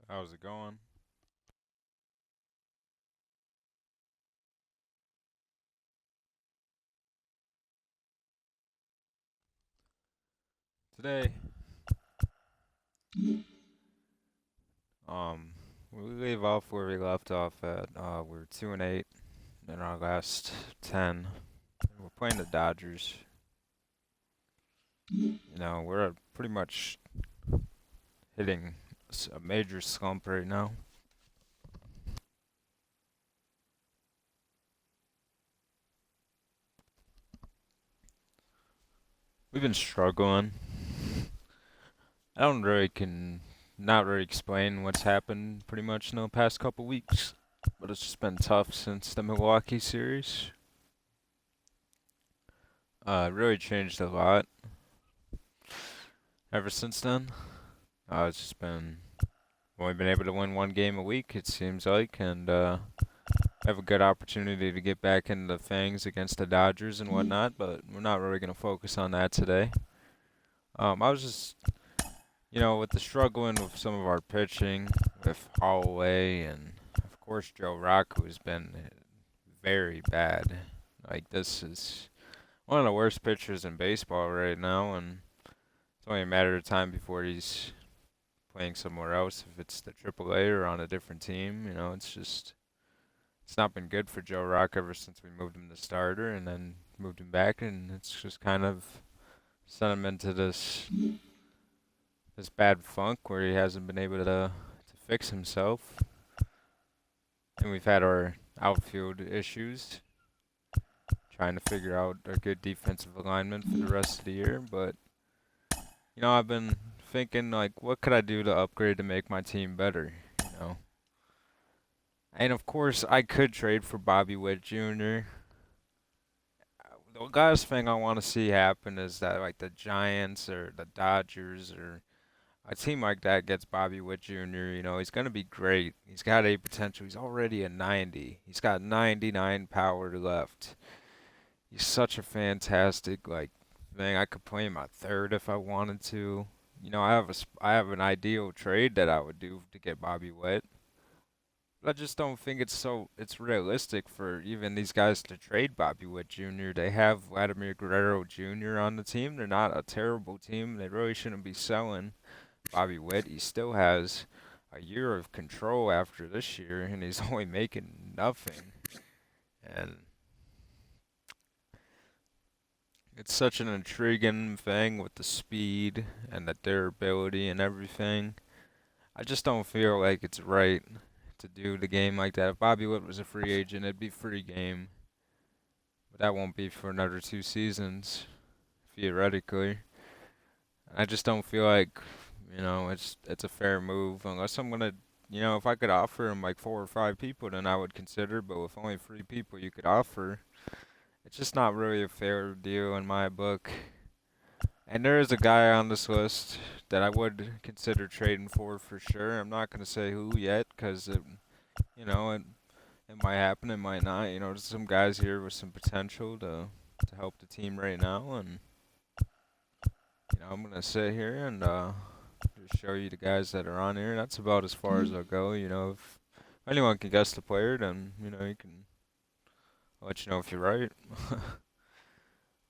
How's it going? Today, um, we leave off where we left off at. We're 2-8 in our last 10. We're playing the Dodgers. We're pretty much hitting a major slump right now. We've been struggling. I don't really can not really explain what's happened pretty much in the past couple weeks, but it's just been tough since the Milwaukee series. It really changed a lot ever since then. It's just been only been able to win one game a week, it seems like, and have a good opportunity to get back into things against the Dodgers and whatnot, but we're not really going to focus on that today. I was just, with the struggling with some of our pitching, with Holloway and, of course, Joe Rock, who's been very bad. Like, this is one of the worst pitchers in baseball right now, and it's only a matter of time before he's playing somewhere else, if it's the AAA or on a different team. It's not been good for Joe Rock ever since we moved him to starter and then moved him back, and it's just kind of sent him into this bad funk where he hasn't been able to fix himself. And we've had our outfield issues, trying to figure out a good defensive alignment for the rest of the year. But I've been thinking, like, what could I do to upgrade to make my team better? You know, and of course I could trade for Bobby Witt Jr. The last thing I want to see happen is that, like, the Giants or the Dodgers or a team like that gets Bobby Witt Jr. He's gonna be great. He's got a potential. He's already a 90. He's got 99 power left. He's such a fantastic, like, thing. I could play him at third if I wanted to. I have an ideal trade that I would do to get Bobby Witt. I just don't think it's realistic for even these guys to trade Bobby Witt Jr. They have Vladimir Guerrero Jr. on the team. They're not a terrible team. They really shouldn't be selling Bobby Witt. He still has a year of control after this year, and he's only making nothing. And it's such an intriguing thing with the speed and the durability and everything. I just don't feel like it's right to do the game like that. If Bobby Witt was a free agent, it'd be free game. But that won't be for another 2 seasons, theoretically. I just don't feel like, it's a fair move unless I'm gonna, if I could offer him like 4 or 5 people, then I would consider. But with only 3 people you could offer, it's just not really a fair deal in my book. And there is a guy on this list that I would consider trading for sure. I'm not gonna say who yet, cause you know, it it might happen, it might not. There's some guys here with some potential to help the team right now, and I'm gonna sit here and just show you the guys that are on here. That's about as far as I'll go. If anyone can guess the player, then you can. I'll let you know if you're right.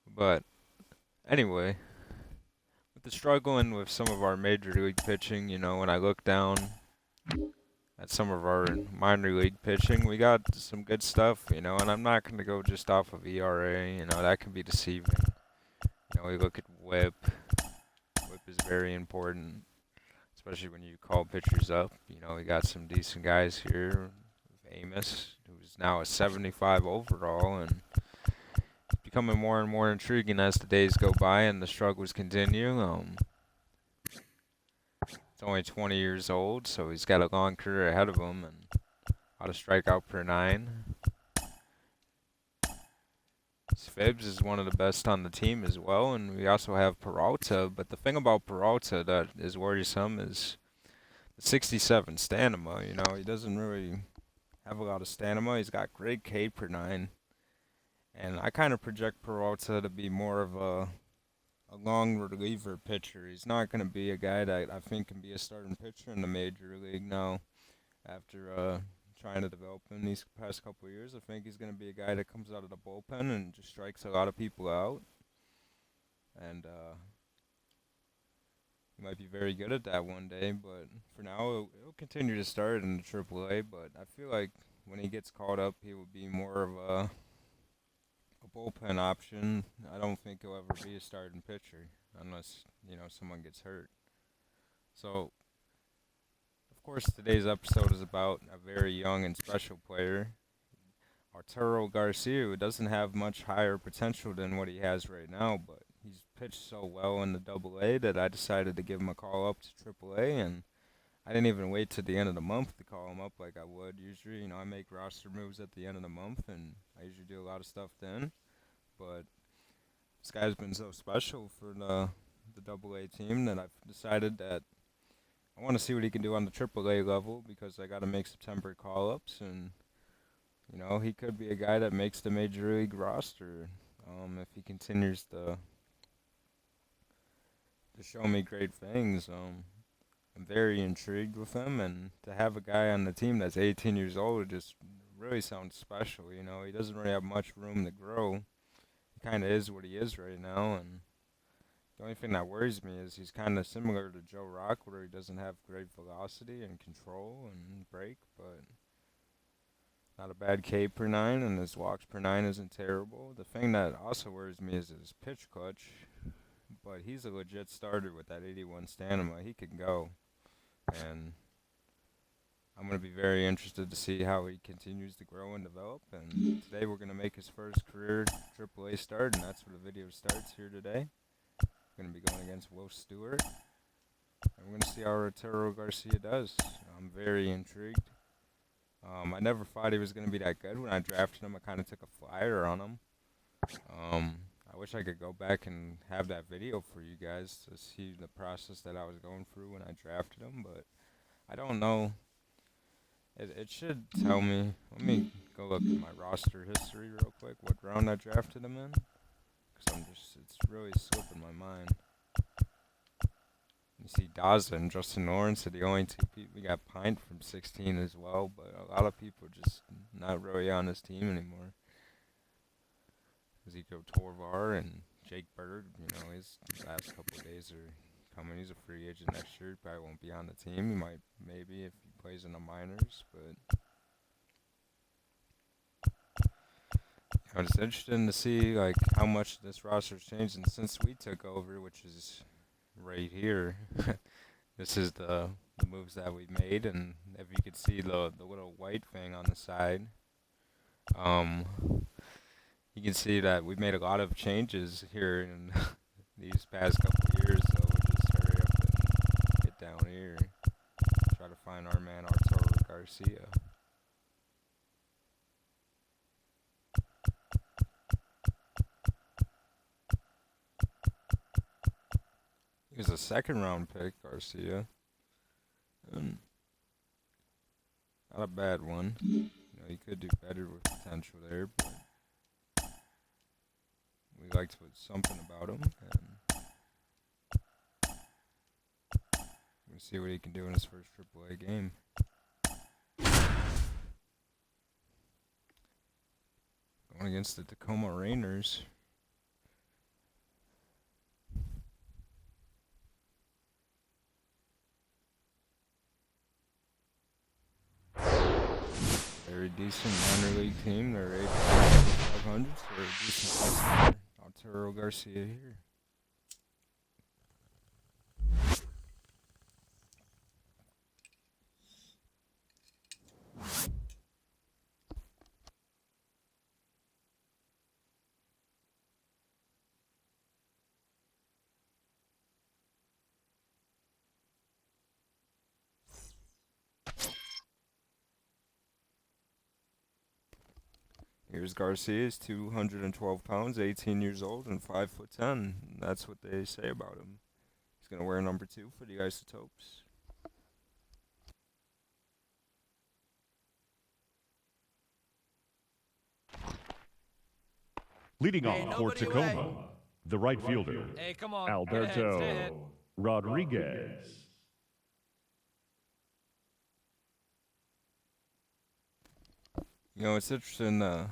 But anyway, with the struggling with some of our major league pitching, when I look down at some of our minor league pitching, we got some good stuff, and I'm not going to go just off of ERA, that can be deceiving. We look at whip. Whip is very important, especially when you call pitchers up. We got some decent guys here. Amos, who's now a 75 overall, and becoming more and more intriguing as the days go by and the struggles continue. He's only 20 years old, so he's got a long career ahead of him, and how to strike out per nine. Fibs is one of the best on the team as well, and we also have Peralta. But the thing about Peralta that is worrisome is the 67 stamina. He doesn't really have a lot of stamina. He's got great K per nine, and I kind of project Peralta to be more of a a long reliever pitcher. He's not going to be a guy that I think can be a starting pitcher in the major league now. After trying to develop him these past couple of years, I think he's going to be a guy that comes out of the bullpen and just strikes a lot of people out. And he might be very good at that one day, but for now, he'll continue to start in the AAA. But I feel like when he gets called up, he will be more of a bullpen option. I don't think he'll ever be a starting pitcher unless someone gets hurt. So, of course, today's episode is about a very young and special player, Arturo Garcia, who doesn't have much higher potential than what he has right now, but he's pitched so well in the AA that I decided to give him a call up to AAA, and I didn't even wait to the end of the month to call him up like I would usually. I make roster moves at the end of the month, and I usually do a lot of stuff then. But this guy's been so special for the AA team that I've decided that I want to see what he can do on the AAA level because I got to make September call-ups, and he could be a guy that makes the major league roster if he continues to show me great things. I'm very intrigued with him, and to have a guy on the team that's 18 years old, it just really sounds special. He doesn't really have much room to grow. He kind of is what he is right now, and the only thing that worries me is he's kind of similar to Joe Rock, where he doesn't have great velocity and control and break, but not a bad K per nine, and his walks per nine isn't terrible. The thing that also worries me is his pitch clutch, but he's a legit starter with that 81 stamina. He can go, and I'm going to be very interested to see how he continues to grow and develop. And today we're going to make his first career AAA start, and that's where the video starts here today. We're going to be going against Will Stewart, and we're going to see how Arturo Garcia does. I'm very intrigued. I never thought he was going to be that good. When I drafted him, I kind of took a flyer on him. I wish I could go back and have that video for you guys to see the process that I was going through when I drafted him, but I don't know. It should tell me. Let me go look at my roster history real quick, what round I drafted him in, because it's really slipping my mind. You see Daza and Justin Lawrence are the only two people. We got Pint from 16 as well, but a lot of people are just not really on this team anymore. Ezekiel Torvar and Jake Bird, his last couple of days are coming. He's a free agent next year. He probably won't be on the team. He might, maybe, if he plays in the minors, but it's interesting to see how much this roster's changed and since we took over, which is right here. This is the moves that we made, and if you could see the little white thing on the side, you can see that we've made a lot of changes here in these past couple of years, so we'll just hurry up and get down here, try to find our man Arturo Garcia. He was a second round pick, Garcia. Not a bad one. He could do better with potential there, but we liked something about him, and we'll see what he can do in his first AAA game. Going against the Tacoma Rainers. Very decent minor league team. They're 500, so they're a decent customer. Arturo Garcia here. Here's Garcia. He's 212 pounds, 18 years old, and 5'10". That's what they say about him. He's going to wear number 2 for the Isotopes. Leading off for Tacoma, The right fielder, Hey, come on. Alberto Rodriguez. You know, it's interesting to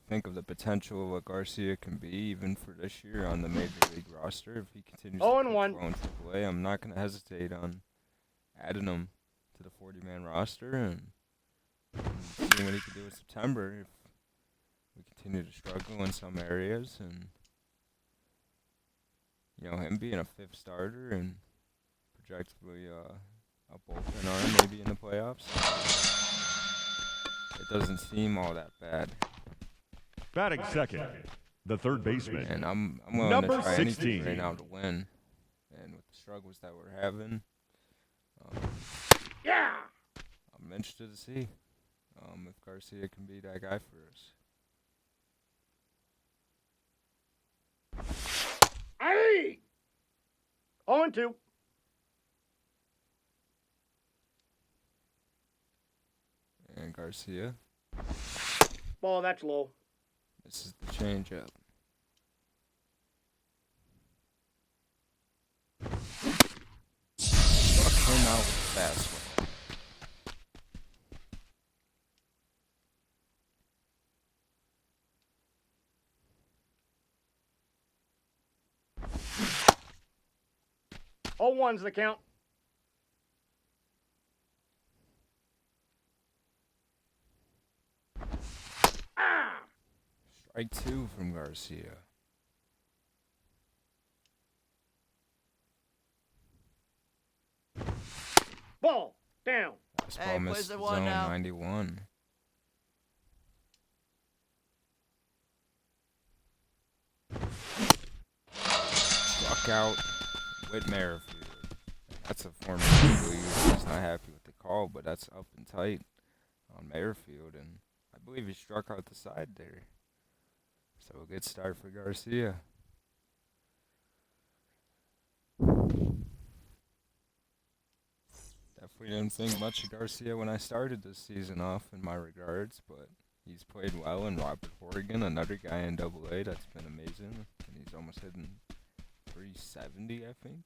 think of the potential of what Garcia can be even for this year on the major league roster. If he continues to pitch well in AAA, I'm not going to hesitate on adding him to the 40-man roster and seeing what he can do in September if we continue to struggle in some areas. And, you know, him being a fifth starter and projectably a bullpen arm maybe in the playoffs, it doesn't seem all that bad. Batting second, the third baseman. And I'm willing to try anything right now to win. And with the struggles that we're having, I'm interested to see if Garcia can be that guy for us. Hey! 0-2. And Garcia. Ball, that's low. This is the changeup. Struck him out with the fastball. Oh, one's the count. Strike two from Garcia. Ball, down. Fastball missed the zone, 91. Struck out with Merrifield. That's a former league. He's not happy with the call, but that's up and tight on Merrifield, and I believe he struck out the side there. So a good start for Garcia. Definitely didn't think much of Garcia when I started this season off in my regards, but he's played well. And Robert Horgan, another guy in AA, that's been amazing. And he's almost hitting 370, I think.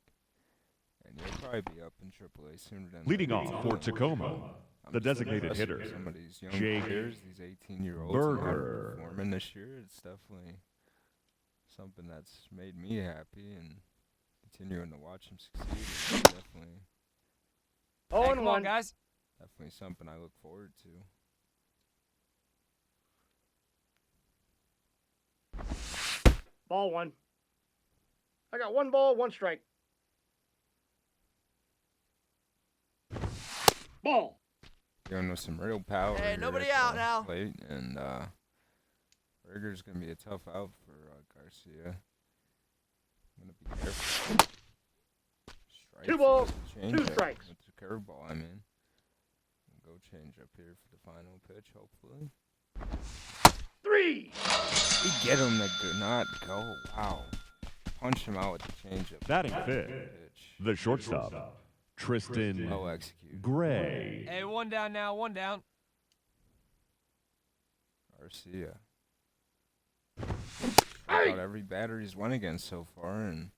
And he'll probably be up in AAA sooner than Leading off for Tacoma, the designated hitter, some of these young Jake players, these 18-year-olds Berger. performing this year. It's definitely something that's made me happy, and continuing to watch him succeed is definitely. Oh, and one, guys. Definitely something I look forward to. Ball one. I got one ball, one strike. Ball. Going with some real power. Hey, here nobody at out the now. Plate, and Berger's gonna be a tough out for Garcia. I'm gonna be careful. Strike 2 balls, with the 2 changeup, strikes. with the curveball, I mean. We'll go change up here for the final pitch, hopefully. 3. We get him to not go. Wow. Punch him out with the changeup. Batting fifth, the shortstop, Tristan Well executed. Gray. Hey, one down now, one down. Garcia. I thought every batter he's won against so far, and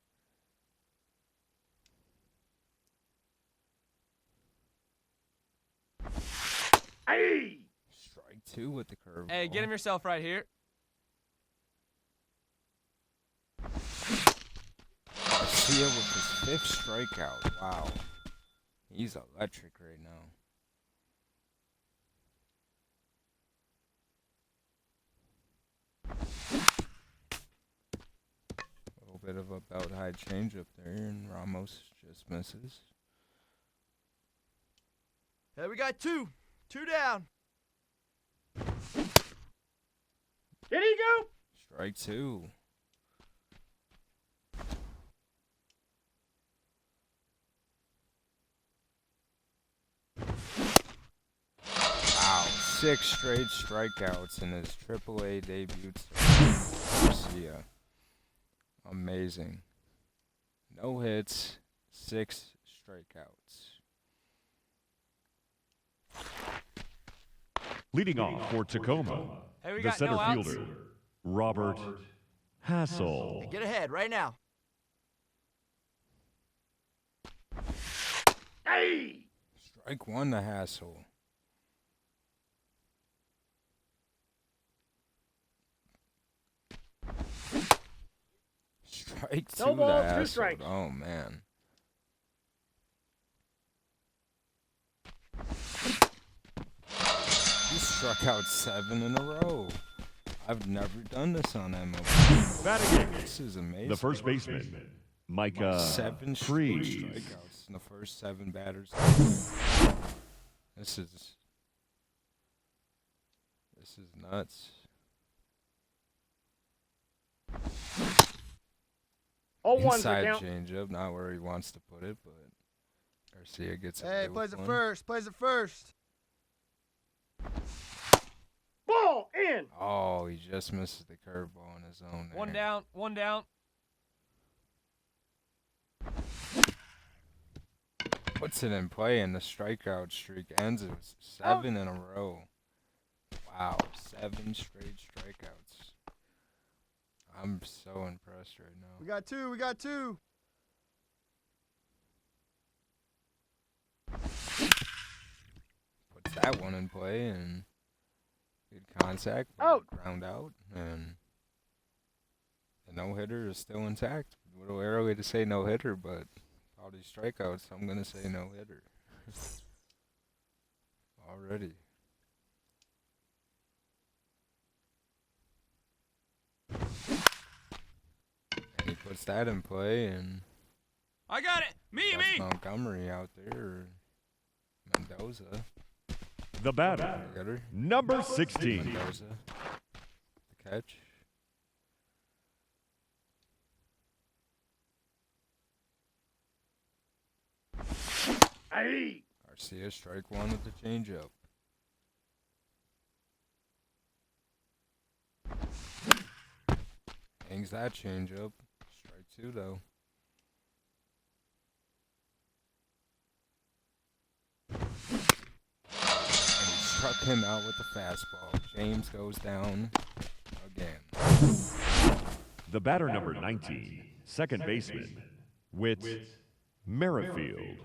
Hey! strike two with the curveball. Hey, get him yourself right here. Garcia with his 5th strikeout. Wow. He's electric right now. A little bit of a belt high changeup there, and Ramos just misses. Hey, we got 2. 2 down. Did he go? Strike two. Wow, 6 straight strikeouts in his AAA debut. Garcia. Amazing. No hits, 6 strikeouts. Leading off for Tacoma, Hey, we the got center no outs. fielder, Robert Hassel. Get ahead right now. Hey! Strike one to Hassel. Strike two No to balls, two Hassel. strikes. Oh, man. He struck out 7 in a row. I've never done this on MLB. Batting This is amazing. the first baseman, Micah 7 Freeze. strikeouts in the first 7 batters. This is nuts. All ones Inside count. changeup, not where he wants to put it, but Garcia gets away Hey, with plays it one. first. Plays it first. Ball in. Oh, he just misses the curveball in his own. One there. down. One down. Puts it in play, and the strikeout streak ends it with 7 in a row. Wow, 7 straight strikeouts. I'm so impressed right now. We got two. We got two. Puts that one in play, and good contact. Out. Ground out, and the no-hitter is still intact. A little early to say no-hitter, but all these strikeouts, I'm going to say no-hitter. Already. And he puts that in play, and I got it. that's Montgomery out there, or Mendoza. The batter, Hitter. number 16. Mendoza. The catch. Hey! Garcia strike one with the changeup. Hangs that changeup. Strike two though. And he struck him out with the fastball. James goes down again. The batter, number 19, second baseman, Whit Merrifield.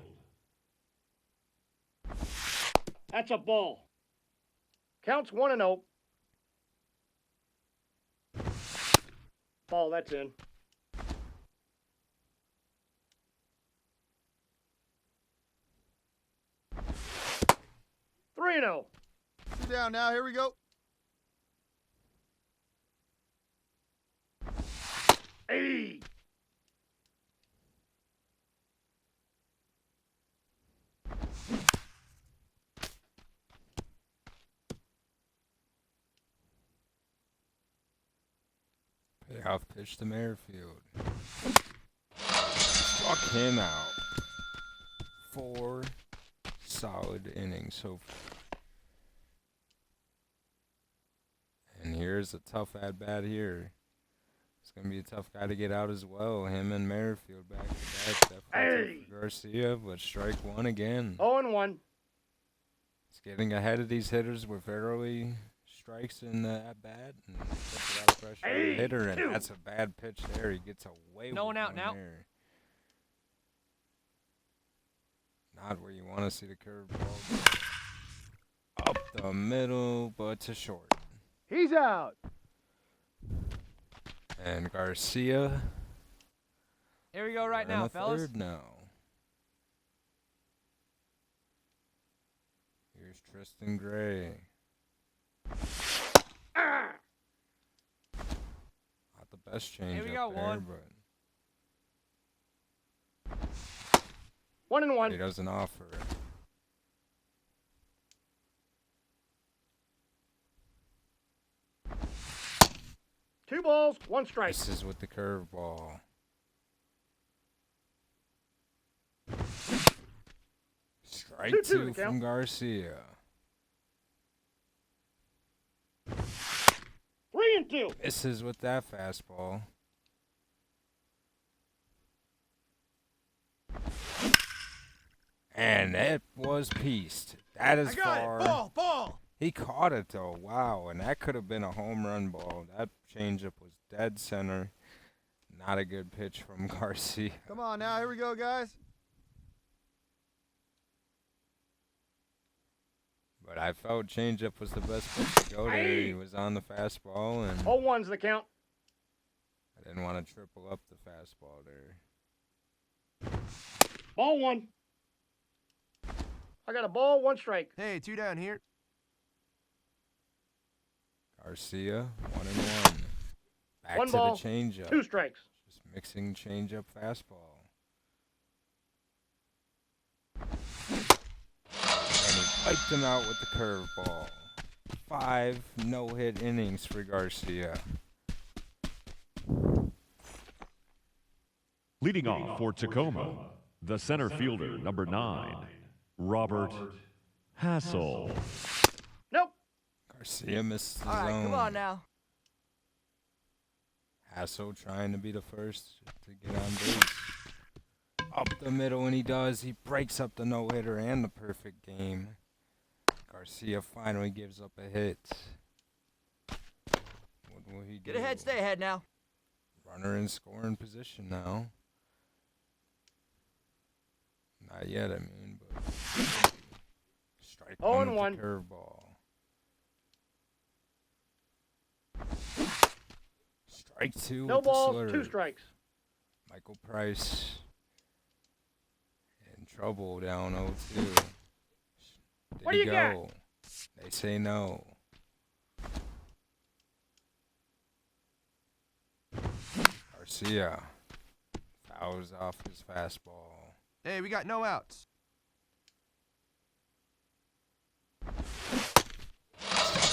That's a ball. Counts 1-0. Ball, that's in. Three and 0. Two down now. Here we go. Hey! Payoff pitch to Merrifield. Struck him out. 4 solid innings so far. And here's a tough at-bat here. It's going to be a tough guy to get out as well. Him and Merrifield back to back. Definitely tough for Garcia, but strike one again. 0-1. He's getting ahead of these hitters with early strikes in the at-bat. And puts a lot of pressure on the hitter, and that's a bad pitch there. He gets away No with one out now. there. Not where you want to see the curveball go. Up the middle, but to short. He's out. And Garcia. Here we go right we're in now, the fellas. third now. Here's Tristan Gray. Ah! Not the best change Here we up go, there, one. but 1-1. he doesn't offer it. Two balls, one strike. This is with the curveball. Strike 2-2 two the from count. Garcia. 3-2. Misses with that fastball. And it was pieced. That is I got far. it. Ball. He caught it though. Wow, and that could have been a home run ball. That changeup was dead center. Not a good pitch from Garcia. Come on now, here we go, guys. But I felt changeup was the best pitch to go there. He was on the fastball, and 0-1's the count. I didn't want to triple up the fastball there. Ball 1. I got a ball, 1 strike. Hey, 2 down here. Garcia, 1-1. Back 1 to ball, the changeup. 2 strikes. Just mixing changeup fastball. And he wiped him out with the curveball. 5 no-hit innings for Garcia. Leading off for Tacoma, the center fielder, number 9, Robert Hassel. Nope. Garcia missed the All right, zone. come on now. Hassel trying to be the first to get on base. Up the middle, and he does. He breaks up the no-hitter and the perfect game. Garcia finally gives up a hit. What will he do? Get ahead, stay ahead now. Runner in scoring position now. Not yet, I mean, but strike 1 with 0-1. the curveball. Strike 2 No with the balls, slurve. 2 strikes. Michael Price in trouble down 0-2. Did What do he you go? got? They say no. Garcia fouls off his fastball. Hey, we got no outs.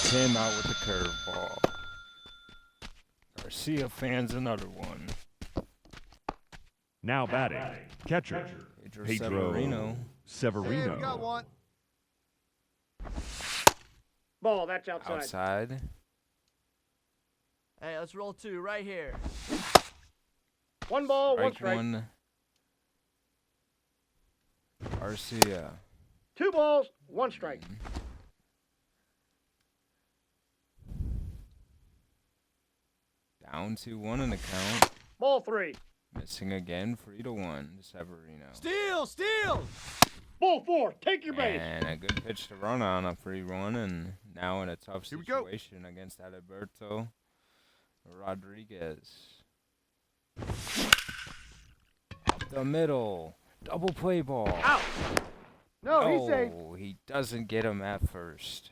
Came out with the curveball. Garcia fans another one. Now batting, catcher, Pedro Pedro Severino. Severino. Hey, we got one. Ball, that's outside. Outside. Hey, let's roll 2 right here. 1 ball, 1 Strike strike. 1. Garcia. 2 balls, 1 strike. Down 2-1 in the count. Ball 3. Missing again, 3-1 to Severino. Steal! Ball 4. Take your base. And a good pitch to run on a 3-1, and now in a tough Here we go. situation against Alberto Rodriguez. Up the middle. Double play ball. Out. No, he's safe. Oh, he doesn't get him at first.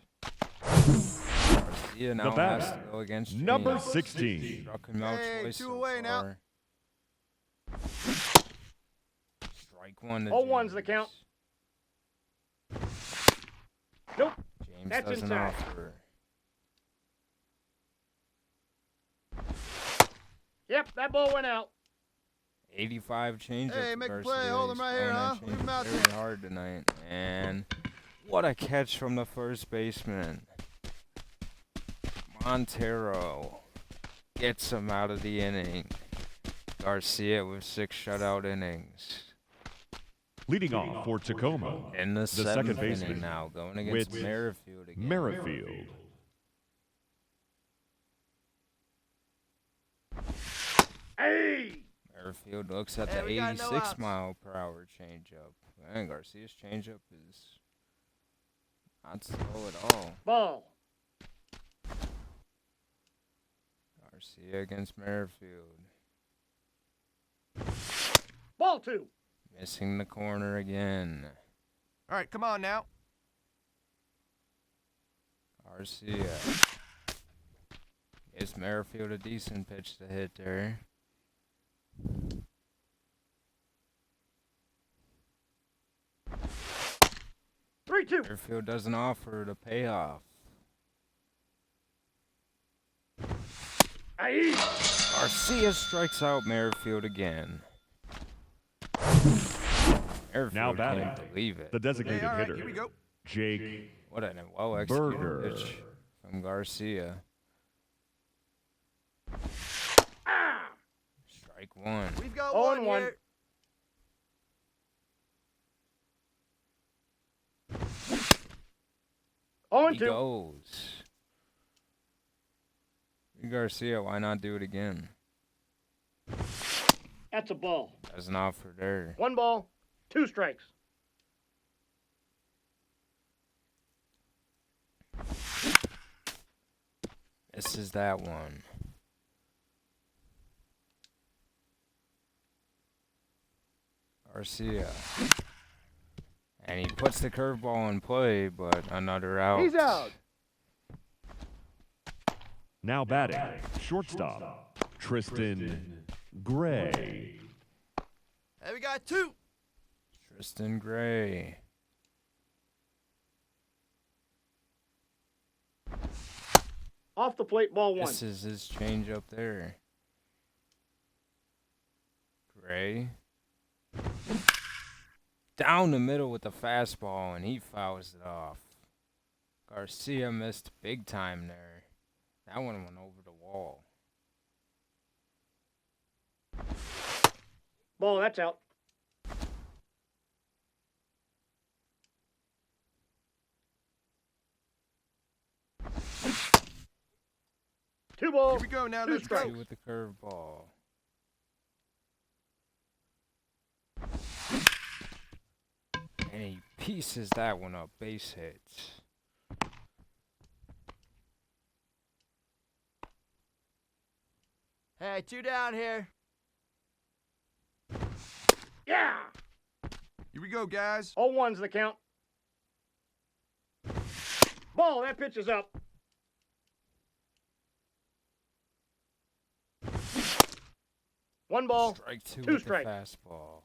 Garcia now batter, has to go against number James. 16. Struck him out Hey, twice 2 so away now. far. Strike 1 to 0-1's the James. count. Nope. James That's doesn't inside. offer. Yep, that ball went out. 85 changeup. Hey, for make a Garcia. play. Hold him He's right here, throwing huh? that Leave him changeup out very there. hard tonight. And what a catch from the first baseman. Montero gets him out of the inning. Garcia with 6 shutout innings. Leading off for Tacoma, In the second 7th baseman inning now, going against with Merrifield again. Merrifield. Hey. Merrifield looks at Hey, the we got no 86 outs. mile per hour changeup. Man, Garcia's changeup is not slow at all. Ball. Garcia against Merrifield. Ball 2. Missing the corner again. All right, come on now. Garcia. Gives Merrifield a decent pitch to hit there. Three, 2. Merrifield doesn't offer the payoff. Hey. Garcia strikes out Merrifield again. Merrifield Now batting, can't believe it. the designated Hey, all right, hitter, here we go. Jake What a well-executed Berger. pitch from Garcia. Ah. Strike 1. We've got 0 one and 1. here. 0-2. goes. Garcia, why not do it again? That's a ball. That's an offer there. 1 ball, 2 strikes. This is that one. Garcia. And he puts the curveball in play, but another out. He's out. Now batting, shortstop, Tristan Gray. Hey, we got 2. Tristan Gray. Off the plate, ball 1. This is his change up there. Gray. Down the middle with the fastball, and he fouls it off. Garcia missed big time there. That one went over the wall. Ball, that's out. Two Here balls, we go now. 2 Let's go. strikes. Two with the curveball. And he pieces that one up. Base hits. Hey, 2 down here. Yeah! Here we go, guys. 0-1's the count. Ball, that pitch is up. One ball, Strike 2 2 with strikes. the fastball.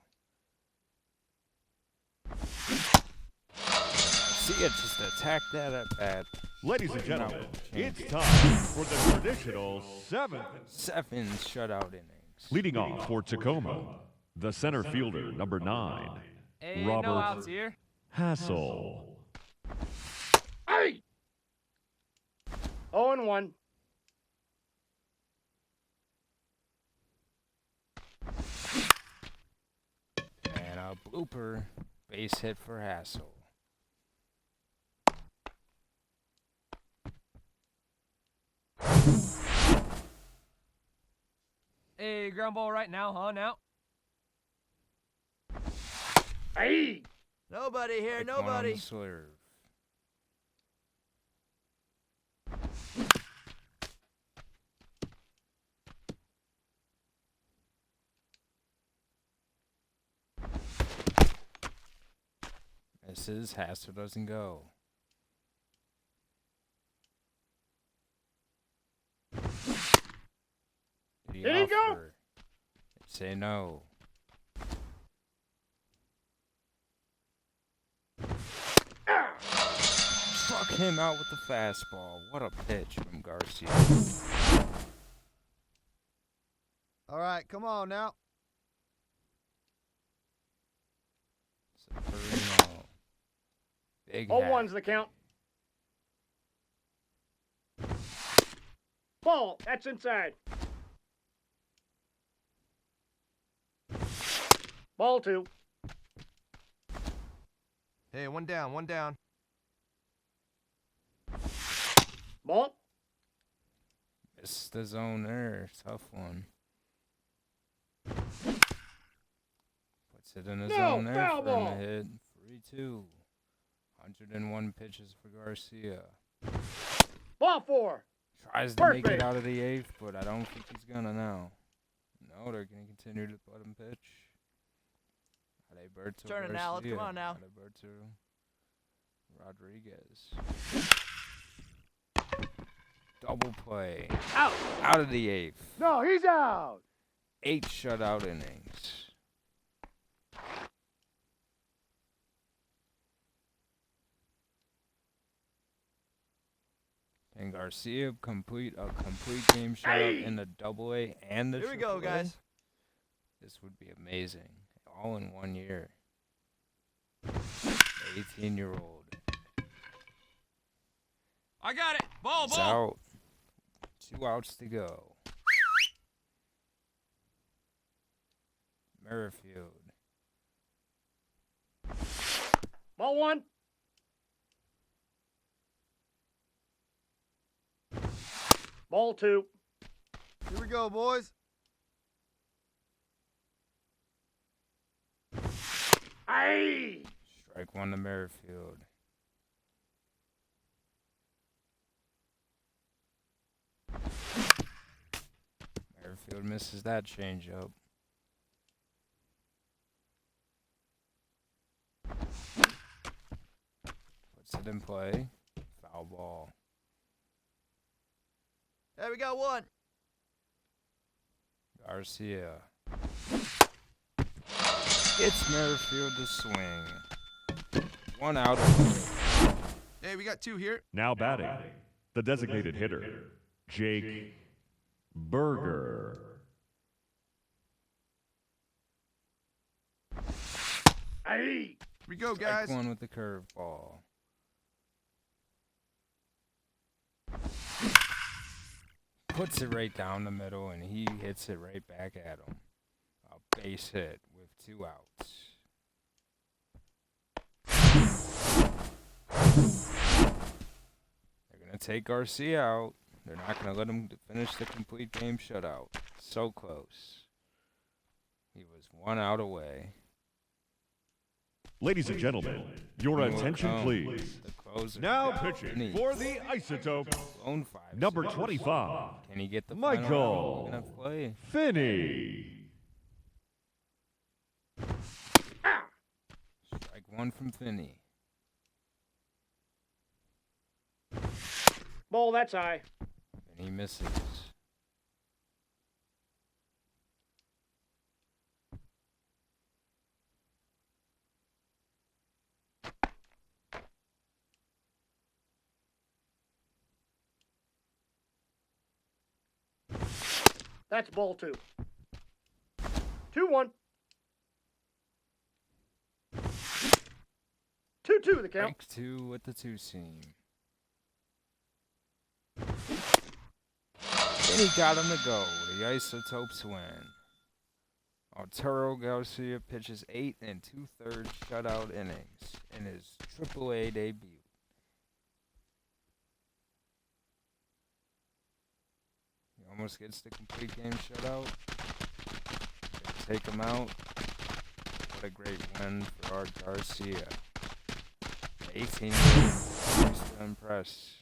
See it, just attack that at bat. Ladies and gentlemen, change it's time for the traditional 7th. 7 shutout innings. Leading off for Tacoma, the center fielder, number 9, Hey, Robert no outs here. Hassel. hey! 0-1. And a blooper base hit for Hassel. Hey, ground ball right now, huh? Now. Hey! Nobody here. Pick one on Nobody. the swerve. Misses. Hassel doesn't go. Did he go? Offer? Say no. Ah! Struck him out with the fastball. What a pitch from Garcia. All right, come on now. Severino. Big hat. 0-1's the count. Ball, that's inside. Ball 2. Hey, 1 down. 1 down. Ball. Missed the zone there. Tough one. Puts it in the No, zone there foul for him ball. to hit. 3-2. 101 pitches for Garcia. Ball 4. Tries to First make base. it out of the 8th, but I don't think he's gonna now. No, they're gonna continue to let him pitch. Alberto Turn it now, let's Garcia. come on now. Alberto Rodriguez. Double play. Out. Out of the 8th. No, he's out. 8 shutout innings. And Garcia complete a complete game shutout in the AA and the Here we go, AAA. guys. This would be amazing. All in 1 year. 18-year-old. I got it. Ball, He's out. 2 outs to go. Merrifield. Ball 1. Ball 2. Here we go, boys. Aye! Strike one to Merrifield. Merrifield misses that changeup. Puts it in play. Foul ball. Hey, we got one. Garcia. It's Merrifield to swing. One out. Hey, we got two here. Now batting, the designated hitter, Jake Berger. Aye! Here we go, guys. Strike one with the curveball. Puts it right down the middle, and he hits it right back at him. A base hit with 2 outs. They're going to take Garcia out. They're not going to let him finish the complete game shutout. So close. He was 1 out away. Ladies and gentlemen, your Here will attention, come please. The closer. Now Finney. pitching for the Isotopes, Lone 5. number 25, Can he get the Michael final out? Play? Finney. Strike one from Finney. Ball, that's high. And he misses. That's ball 2. 2-1. 2-2 the count. Strike 2 with the 2-seam. Then he got him to go. The Isotopes win. Arturo Garcia pitches 8 2/3 shutout innings in his AAA debut. He almost gets the complete game shutout. They take him out. What a great win for our Garcia. 18 years to impress.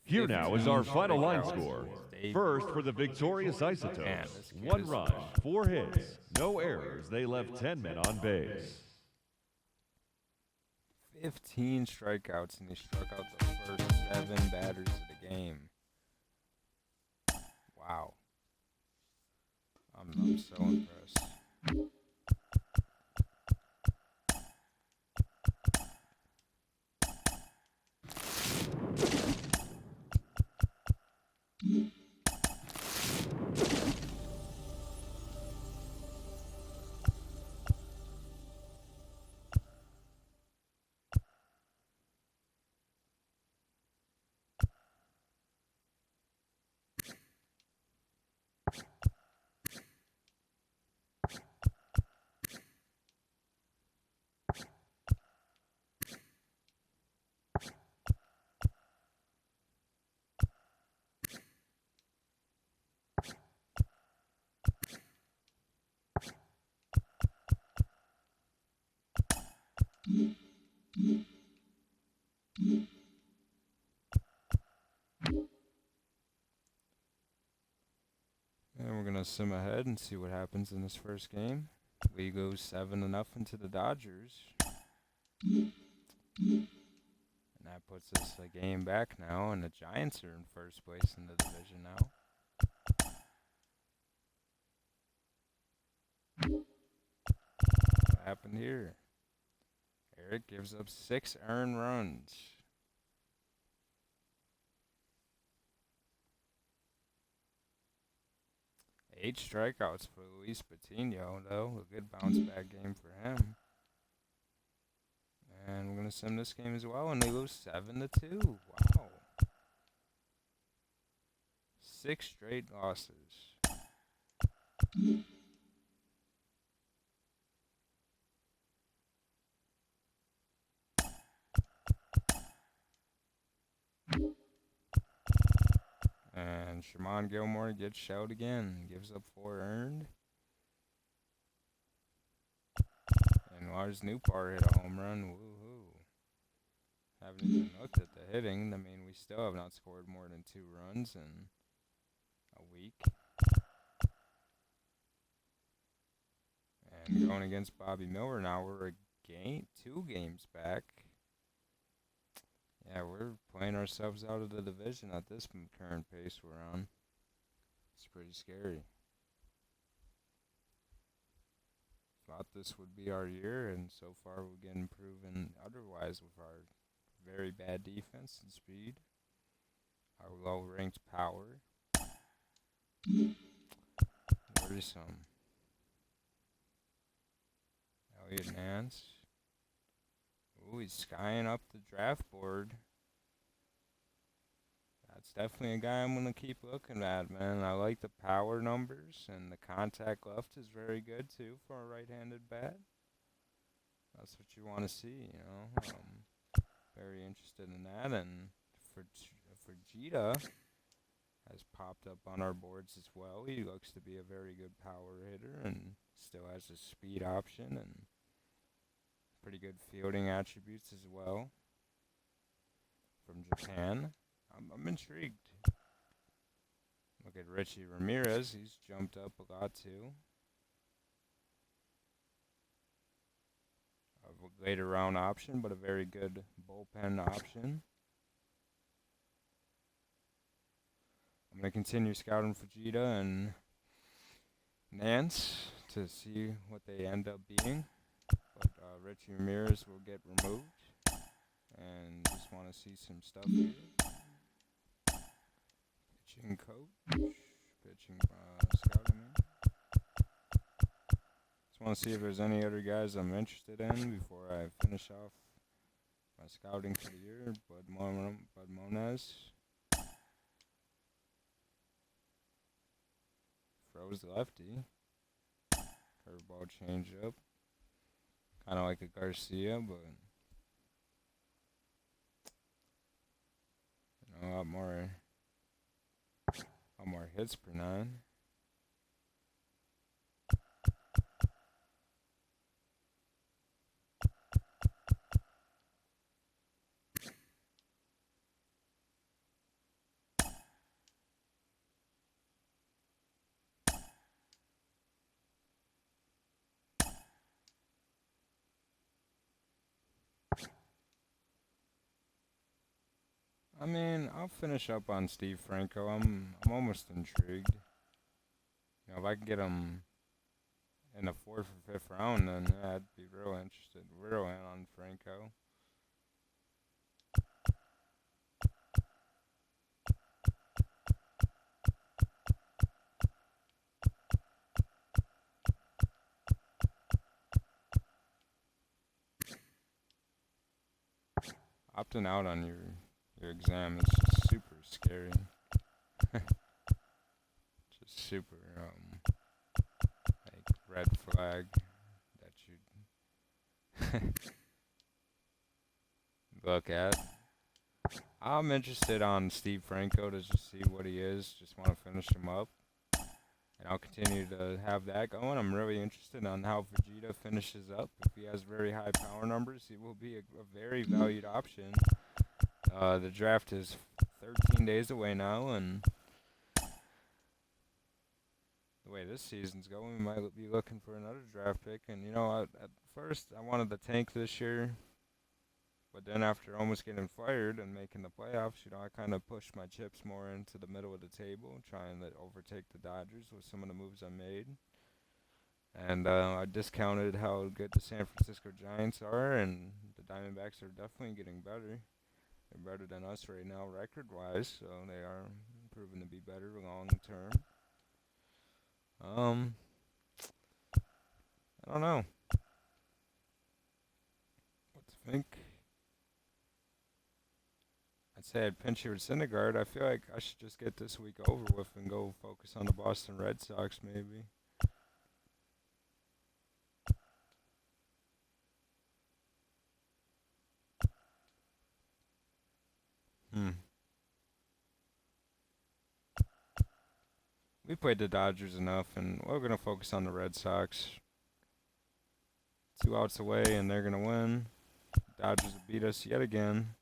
Here now is our final line strikeouts score. in his debut. First for the victorious Isotopes. 1 run, 4 hits, no errors. They left 10 men on base. 15 strikeouts, and he struck out the first 7 batters of the game. Wow. I'm so impressed. And we're gonna sim ahead and see what happens in this first game. We go 7-0 into the Dodgers. And that puts us a game back now, and the Giants are in first place in the division now. What happened here? Eric gives up 6 earned runs. Eight strikeouts for Luis Patino, though. A good bounce back game for him. And we're going to sim this game as well, and they lose 7-2. Wow. 6 straight losses. And Shimon Gilmore gets shelled again. Gives up 4 earned. And Lars Newpart hit a home run. Woohoo. Haven't even looked at the hitting. I mean, we still have not scored more than 2 runs in a week. And going against Bobby Miller now, we're a 2 games back. Yeah, we're playing ourselves out of the division at this current pace we're on. It's pretty scary. Thought this would be our year, and so far we're getting proven otherwise with our very bad defense and speed, our low-ranked power. Worrisome. Elliot Nance. Ooh, he's skying up the draft board. That's definitely a guy I'm going to keep looking at, man. I like the power numbers, and the contact left is very good, too, for a right-handed bat. That's what you want to see, you know. Very interested in that, and for Vegeta has popped up on our boards as well. He looks to be a very good power hitter, and still has a speed option, and pretty good fielding attributes as well. From Japan. I'm intrigued. Look at Richie Ramirez. He's jumped up a lot too. A later round option, but a very good bullpen option. I'm going to continue scouting Vegeta and Nance to see what they end up being. But Richie Ramirez will get removed. And just want to see some stuff here. Pitching coach. Pitching scouting. Just want to see if there's any other guys I'm interested in before I finish off my scouting for the year. Bud Monez. Froze lefty. Curveball changeup. Kind of like a Garcia, but a lot more hits per 9. I mean, I'll finish up on Steve Franco. I'm almost intrigued. You know, if I can get him in the 4th or 5th round, then yeah, I'd be real interested, real in on Franco. Opting out on your exam is just super scary. Just super like red flag that you look at. I'm interested on Steve Franco to just see what he is. Just want to finish him up. And I'll continue to have that going. I'm really interested on how Vegeta finishes up. If he has very high power numbers, he will be a very valued option. The draft is 13 days away now, and the way this season's going, we might be looking for another draft pick. And, you know, at first I wanted to tank this year, but then after almost getting fired and making the playoffs, you know, I kind of pushed my chips more into the middle of the table, trying to overtake the Dodgers with some of the moves I made. And I discounted how good the San Francisco Giants are, and the Diamondbacks are definitely getting better. They're better than us right now record-wise, so they are proven to be better long term. I don't know what to think. I'd say I'd pinch here at Syndergaard. I feel like I should just get this week over with and go focus on the Boston Red Sox maybe. we played the Dodgers enough, and we're gonna focus on the Red Sox. 2 outs away, and they're gonna win. Dodgers will beat us yet again.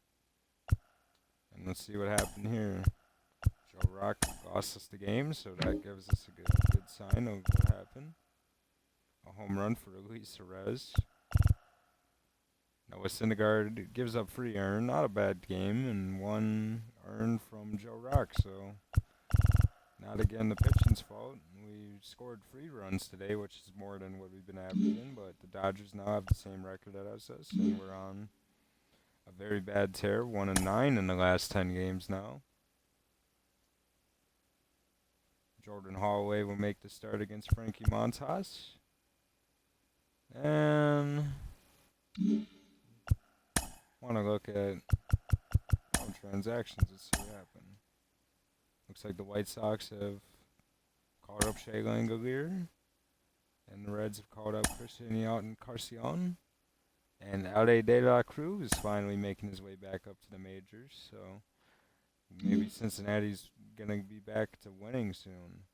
And let's see what happened here. Joe Rock lost us the game, so that gives us a good sign of what happened. A home run for Luis Perez. Noah Syndergaard gives up 3 earned, not a bad game, and 1 earned from Joe Rock. So not again the pitching's fault. We scored 3 runs today, which is more than what we've been averaging. But the Dodgers now have the same record as us, and we're on a very bad tear, 1-9 in the last 10 games now. Jordan Holloway will make the start against Frankie Montas. And want to look at transactions. Let's see what happened. Looks like the White Sox have called up Shea Langolier, and the Reds have called up Christian Garcia. And Ale de la Cruz is finally making his way back up to the majors. So maybe Cincinnati's going to be back to winning soon.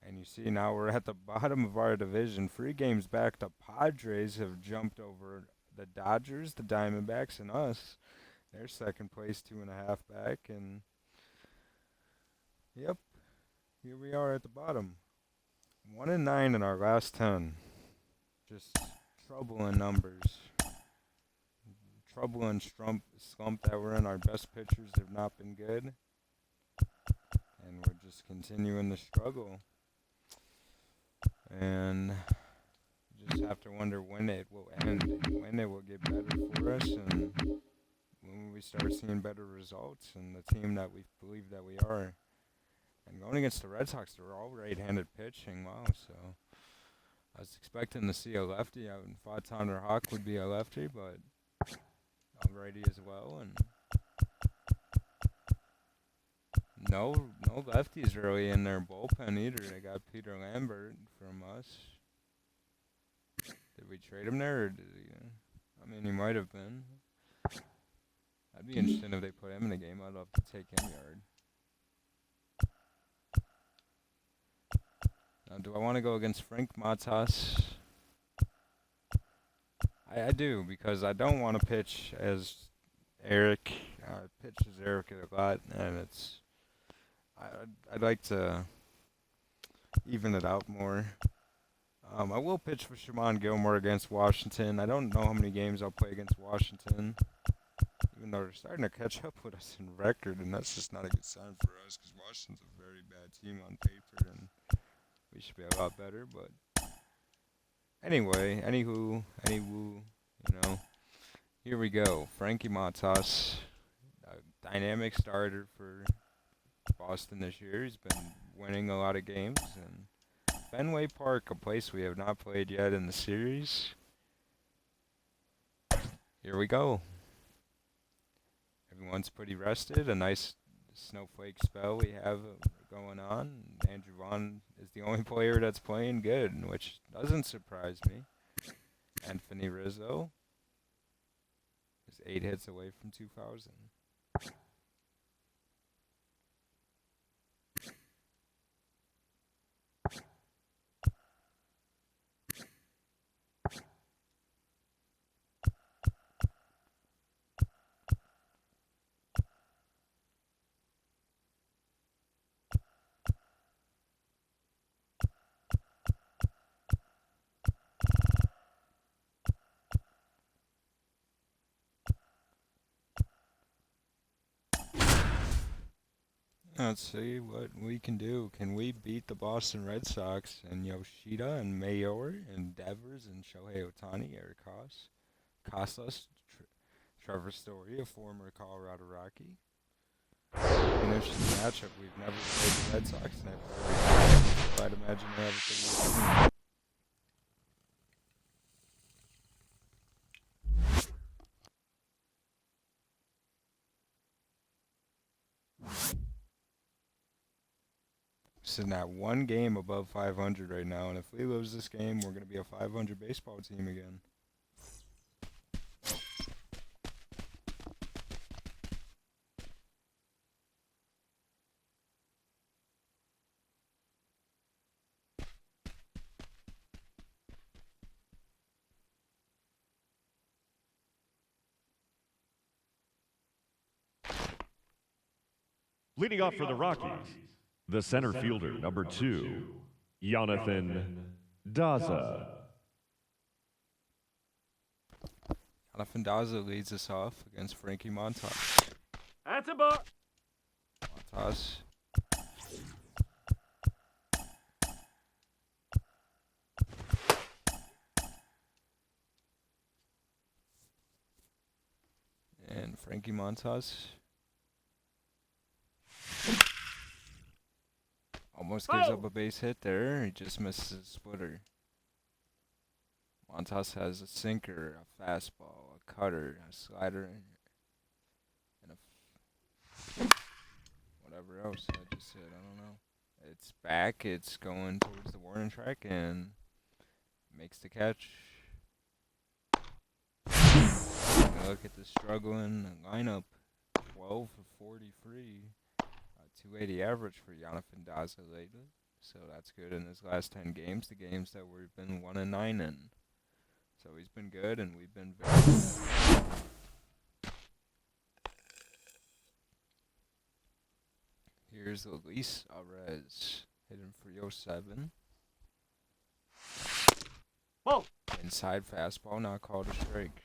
And you see now we're at the bottom of our division. 3 games back, the Padres have jumped over the Dodgers, the Diamondbacks, and us. They're second place, 2.5 back. And, yep, here we are at the bottom. 1-9 in our last 10. Just trouble in numbers. Trouble and slump that we're in. Our best pitchers have not been good. And we're just continuing to struggle. And just have to wonder when it will end, when it will get better for us, and when we start seeing better results and the team that we believe that we are. And going against the Red Sox, they're all right-handed pitching. Wow, so I was expecting to see a lefty. I thought Tanner Hawk would be a lefty, but a righty as well. And no lefties really in their bullpen either. They got Peter Lambert from us. Did we trade him there, or did he? I mean, he might have been. I'd be interested if they put him in the game. I'd love to take him yard. Now, do I want to go against Frank Matas? I do, because I don't want to pitch as Eric. I pitch as Eric a lot, and I'd like to even it out more. I will pitch for Shimon Gilmore against Washington. I don't know how many games I'll play against Washington, even though they're starting to catch up with us in record, and that's just not a good sign for us, because Washington's a very bad team on paper, and we should be a lot better. But anyway, anywho, here we go. Frankie Montas, a dynamic starter for Boston this year. He's been winning a lot of games, and Fenway Park, a place we have not played yet in the series. Here we go. Everyone's pretty rested. A nice snowflake spell we have going on. Andrew Vaughn is the only player that's playing good, which doesn't surprise me. Anthony Rizzo is 8 hits away from 2,000. Let's see what we can do. Can we beat the Boston Red Sox and Yoshida and Mayor and Devers and Shohei Ohtani, Eric Haas, Casas, Trevor Story, a former Colorado Rocky? An interesting matchup. We've never played the Red Sox, and I'd imagine they have a pretty good team. Sitting at 1 game above 500 right now, and if we lose this game, we're going to be a 500 baseball team again. Leading off for the Rockies, the center fielder, number 2, Jonathan Daza. Jonathan Daza leads us off against Frankie Montas. That's a ball. Montas. And Frankie Montas. Almost gives up a base hit there. He just misses a splitter. Montas has a sinker, a fastball, a cutter, a slider, and whatever else I just said. I don't know. It's back. It's going towards the warning track and makes the catch. Look at the struggling lineup. 12 for 43. 280 average for Jonathan Daza lately. So that's good in his last 10 games. The games that we've been 1-9 in. So he's been good and we've been very good. Here's Luis Arez hitting 307. Whoa. Inside fastball, not called a strike.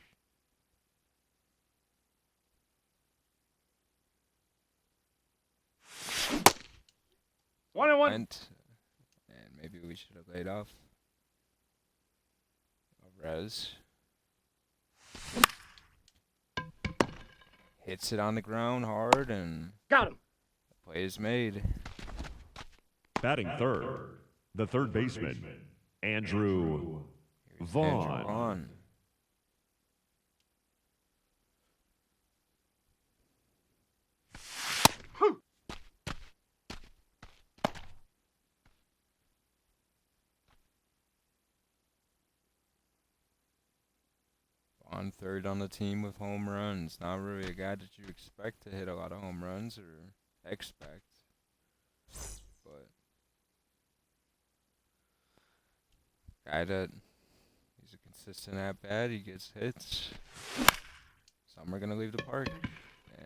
One and one. And maybe we should have laid off Arez. Hits it on the ground hard and Got him. the play is made. Batting third, the third baseman, Andrew Here's Vaughn. Andrew Vaughn. On third on the team with home runs. Not really a guy that you expect to hit a lot of home runs or expect. But guy that he's a consistent at bat. He gets hits. Some are going to leave the park.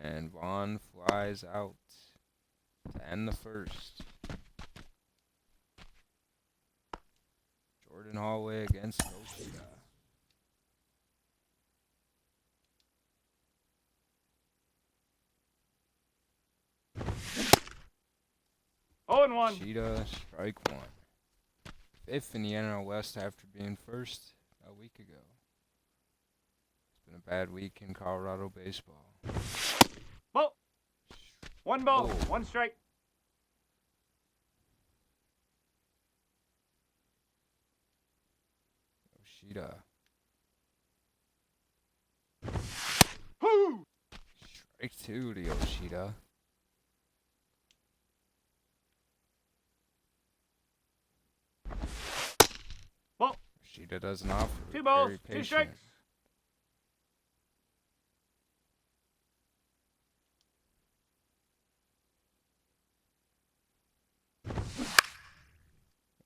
And Vaughn flies out to end the first. Jordan Hallway against Garcia. Oh and one. Cheetah, strike one. Fifth in the NL West after being first a week ago. It's been a bad week in Colorado baseball. Ball. One ball. Oh. One strike. Yoshida. Whoo. Strike two to Yoshida. Ball. Yoshida doesn't offer. Two balls. Very 2 patient. strikes.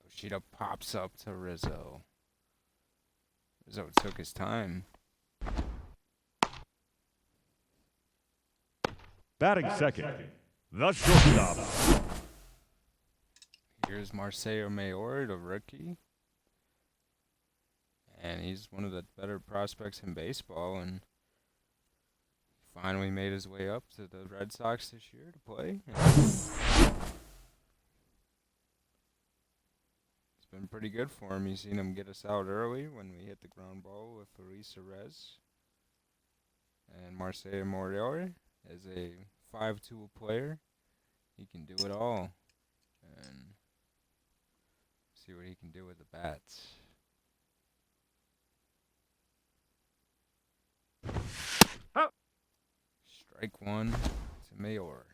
Yoshida pops up to Rizzo. Rizzo took his time. Batting second, the shortstop, Here's Marcelo Mayor, the rookie. And he's one of the better prospects in baseball, and finally made his way up to the Red Sox this year to play. It's been pretty good for him. You've seen him get us out early when we hit the ground ball with Luis Arez. And Marcelo Mayor is a 5-tool player. He can do it all. And see what he can do with the bats. Oh. Strike one to Mayor.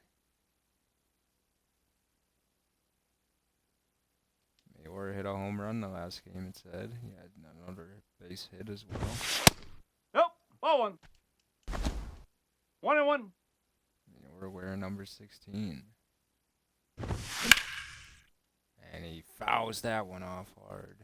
Mayor hit a home run the last game, it said. He had another base hit as well. Nope. Ball one. One and one. Mayor wearing number 16. And he fouls that one off hard.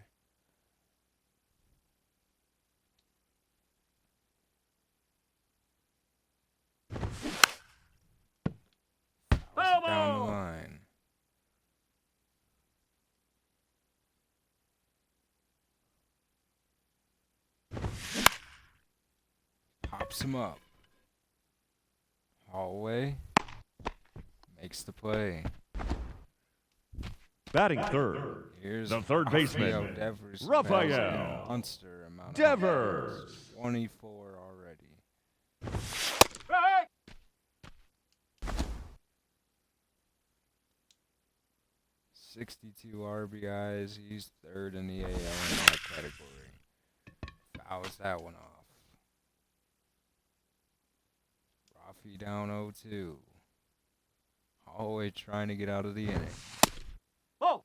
Foul Down Pops him up. Hallway. Makes the play. Batting third, Here's the third Rafael baseman, Devers. who Rafael has a monster amount of Devers. hits. 24 already. Strike! 62 RBIs. He's third in the AL in that category. Fouls that one off. Rafi down 0-2. Holloway trying to get out of the inning. Oh!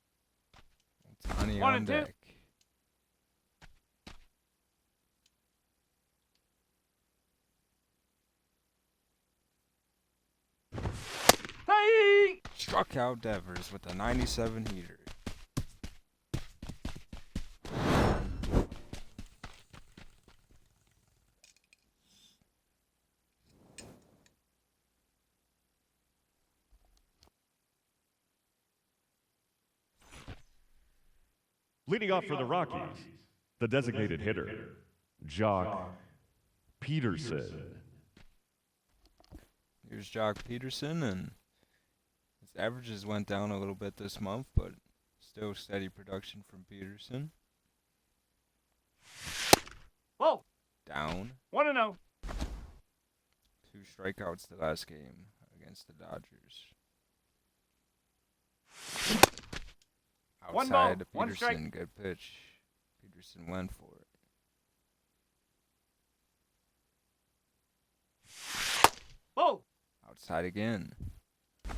Ohtani 1 on and 2. deck. Hey! Struck out Devers with a 97 heater. Leading off for the Rockies, the designated hitter, Jock Peterson. Here's Jock Peterson, and his averages went down a little bit this month, but still steady production from Peterson. Whoa! Down. 1-0. 2 strikeouts the last game against the Dodgers. One ball, Outside to one strike. Peterson, good pitch. Peterson went for it. Whoa! Outside again. The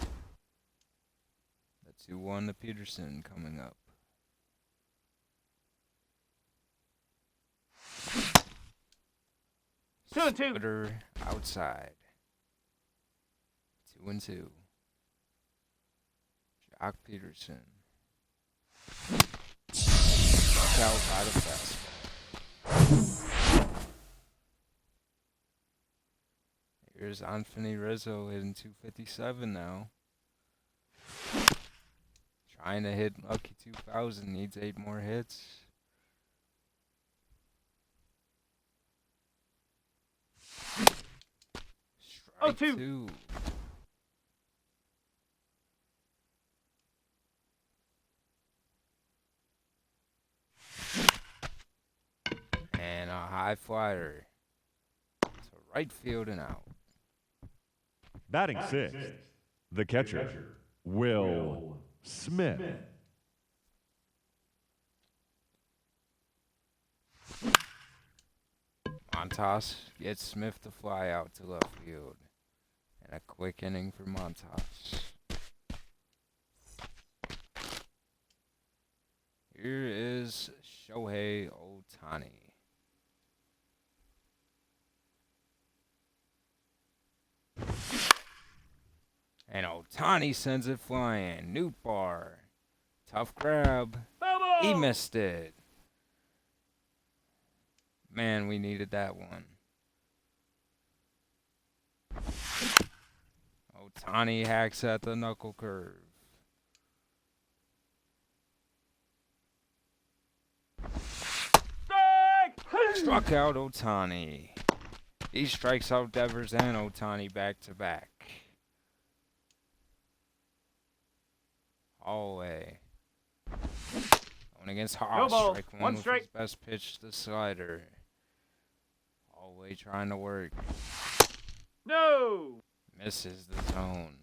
2-1 to Peterson coming up. Two and two. Splitter outside. 2-2. Jock Peterson. Struck out by the fastball. Here's Anthony Rizzo hitting 257 now. Trying to hit Lucky 2000. Needs 8 more hits. Strike 0-2. 2. And a high flyer to right field and out. Batting sixth, the catcher, Will Smith. Montas gets Smith to fly out to left field. And a quick inning for Montas. Here is Shohei Ohtani. And Ohtani sends it flying. Newt Bar. Tough grab. He Bubble! missed it. Man, we needed that one. Ohtani hacks at the knuckle curve. Strike! Struck out Ohtani. He strikes out Devers and Ohtani back to back. Hallway. Going against Haas. ball, Strike one one with strike. his best pitch, the slider. Hallway trying to work. No! Misses the zone.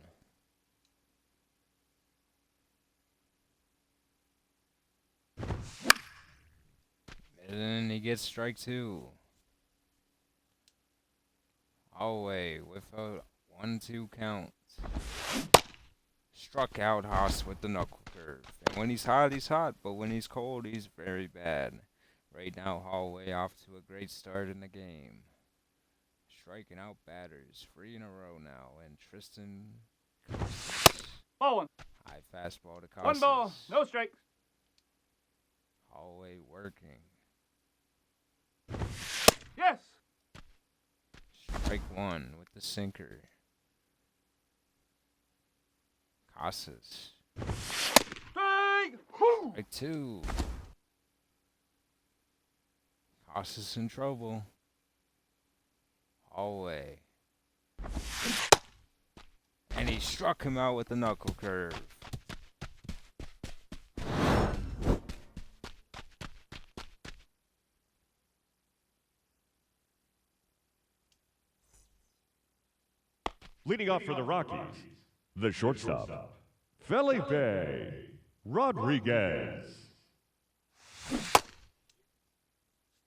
And he gets strike 2. Hallway with a 1-2 count. Struck out Haas with the knuckle curve. And when he's hot, he's hot. But when he's cold, he's very bad. Right now, Hallway off to a great start in the game. Striking out batters. 3 in a row now. And Tristan Casas. Ball one. High fastball to Casas. 1 ball, no strikes. Hallway working. Yes! Strike 1 with the sinker. Casas. Strike! Whew! Strike 2. Casas in trouble. all the way. And he struck him out with the knuckle curve. Leading off for the Rockies, the shortstop, Felipe Rodriguez.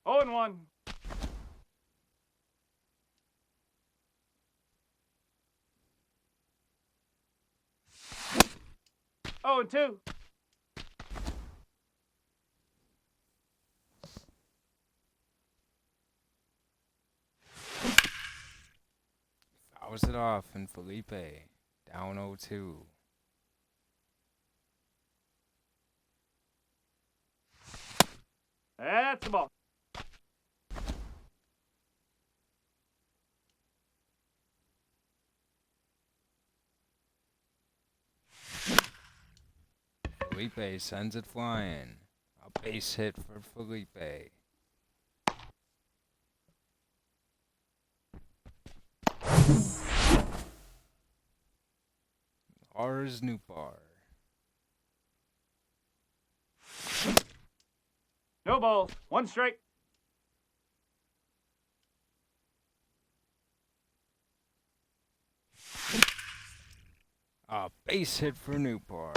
0-1. Oh, and 2. Fouls it off, and Felipe down 0-2. That's the ball. Felipe sends it flying. A base hit for Felipe. Lars Newbar. No balls. 1 strike. A base hit for Newbar.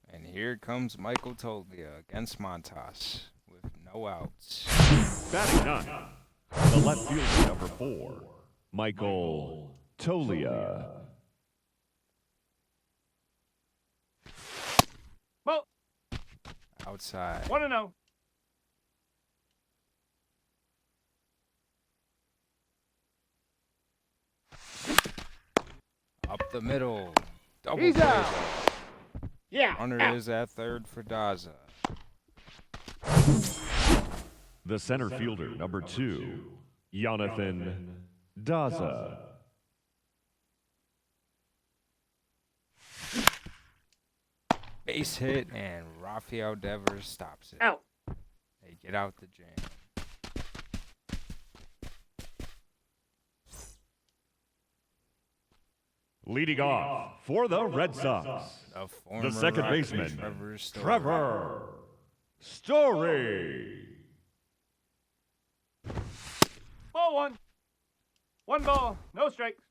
And here comes Michael Toglia against Montas with no outs. Batting 9, the left fielder, number 4, Michael Tolia. Ball. Outside. 1-0. Up the middle. Double He's play out. ball. Yeah. Runner out. is at third for Daza. The center fielder, number 2, Jonathan Daza. Base hit, and Rafael Devers stops it. Out. They get out the jam. Leading off for the Red Sox, The second Rocky, baseman, Trevor Story. Trevor Story. Ball 1. 1 ball. No strikes.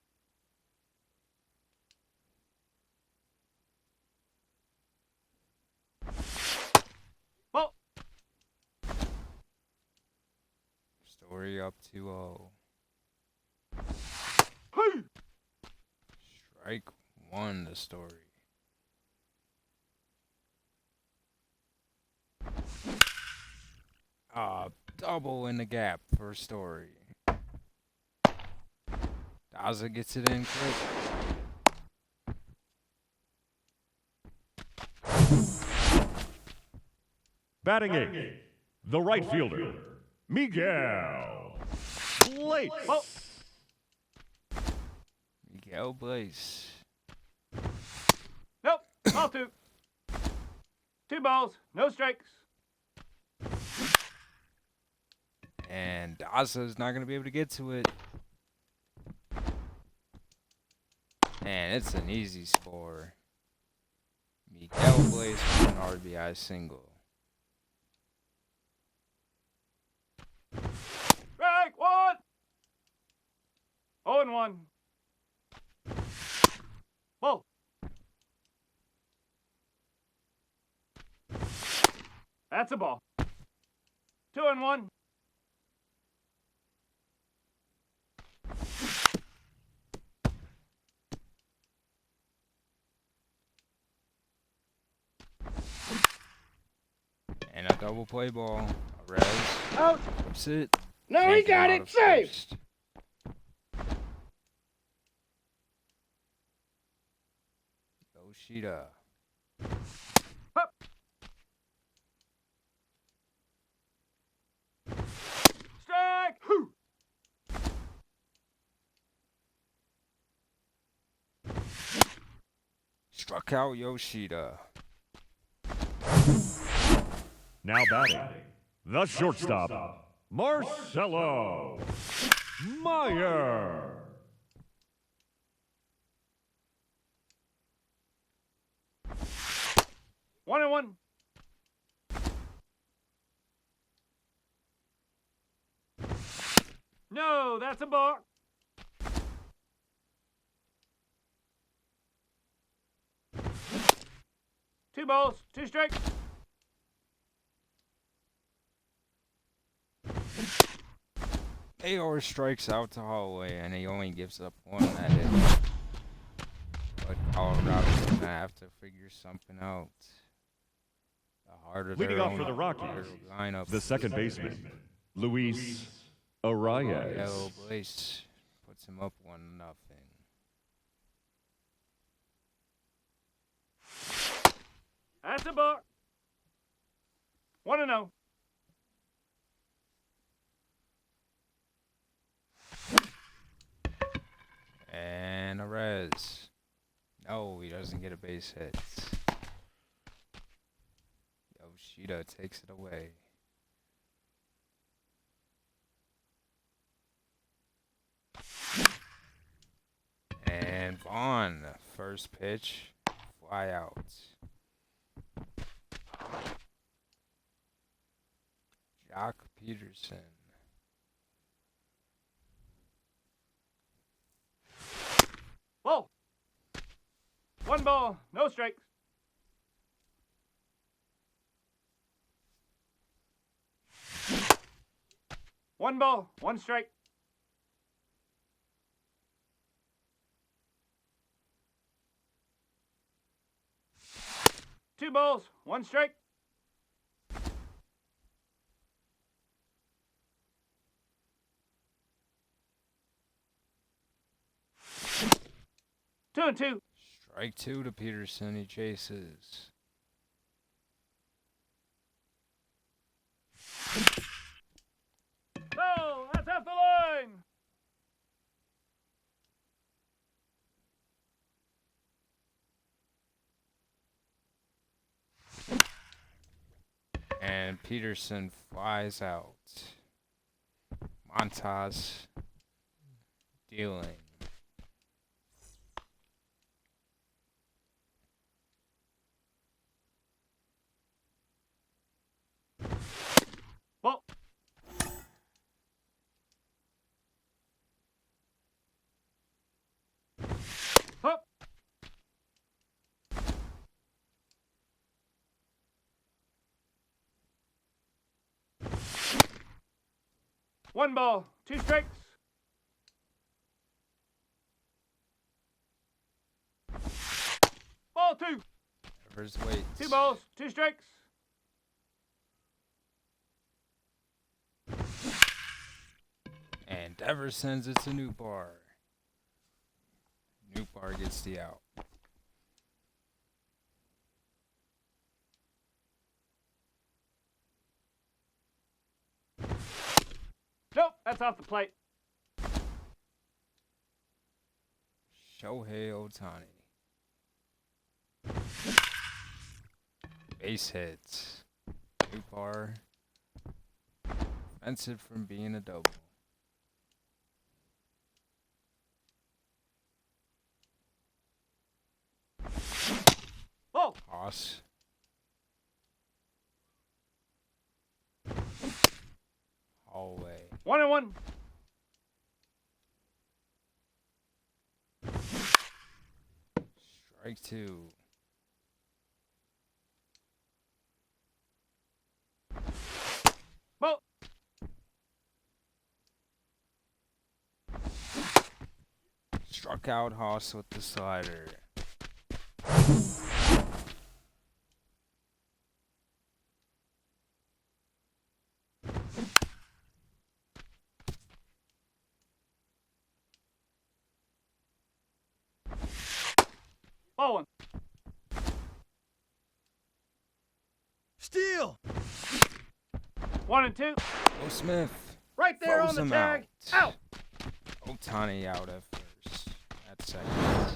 Ball. Story up 2-0. Hey. Strike 1 to Story. Double in the gap for Story. Daza gets it in quick. Batting 8, the right fielder, Miguel Blaze. Ball. Miguel Blaze. Nope. Ball 2. 2 balls. No strikes. And Daza's not going to be able to get to it. And it's an easy score. Miguel Blaze with an RBI single. Strike 1. 0-1. Ball. That's a ball. 2-1. And a double play ball. Rez Out. flips it. No, Can't he get got out it. of Safe. first. Yoshida. Hup. Strike. Whew. Struck out Yoshida. Now batting, the shortstop, Marcelo Meyer. One and one. No, that's a balk. Two balls, two strikes. Aor strikes out to Holloway, and he only gives up one at it. But Colorado's gonna have to figure something out. The harder Leading their off for own the Rockies, lineup. the second baseman, Luis Arias. Yellow Blaze puts him up 1-0. That's a balk. 1-0. And a res. No, he doesn't get a base hit. Yoshida takes it away. And Vaughn, first pitch, fly out. Jock Peterson. Whoa. One ball, no strikes. One ball, one strike. Two balls, one strike. Two and two. Strike two to Peterson, he chases. No, that's off the line. And Peterson flies out. Montas dealing. Whoa. Hop. One ball, two strikes. Ball two. Evers waits. Two balls, two strikes. And Devers sends it to Newbar. Newbar gets the out. Nope, that's off the plate. Shohei Ohtani. Base hits. Newbar. Prevents it from being a double. Whoa. Haas. Hallway. 1-1. Strike two. Ball. Struck out Haas with the slider. Ball one. Steal! 1 and 2. Oh, Smith. Right there Throws on the him tag. Out. Ohtani out at first. At second.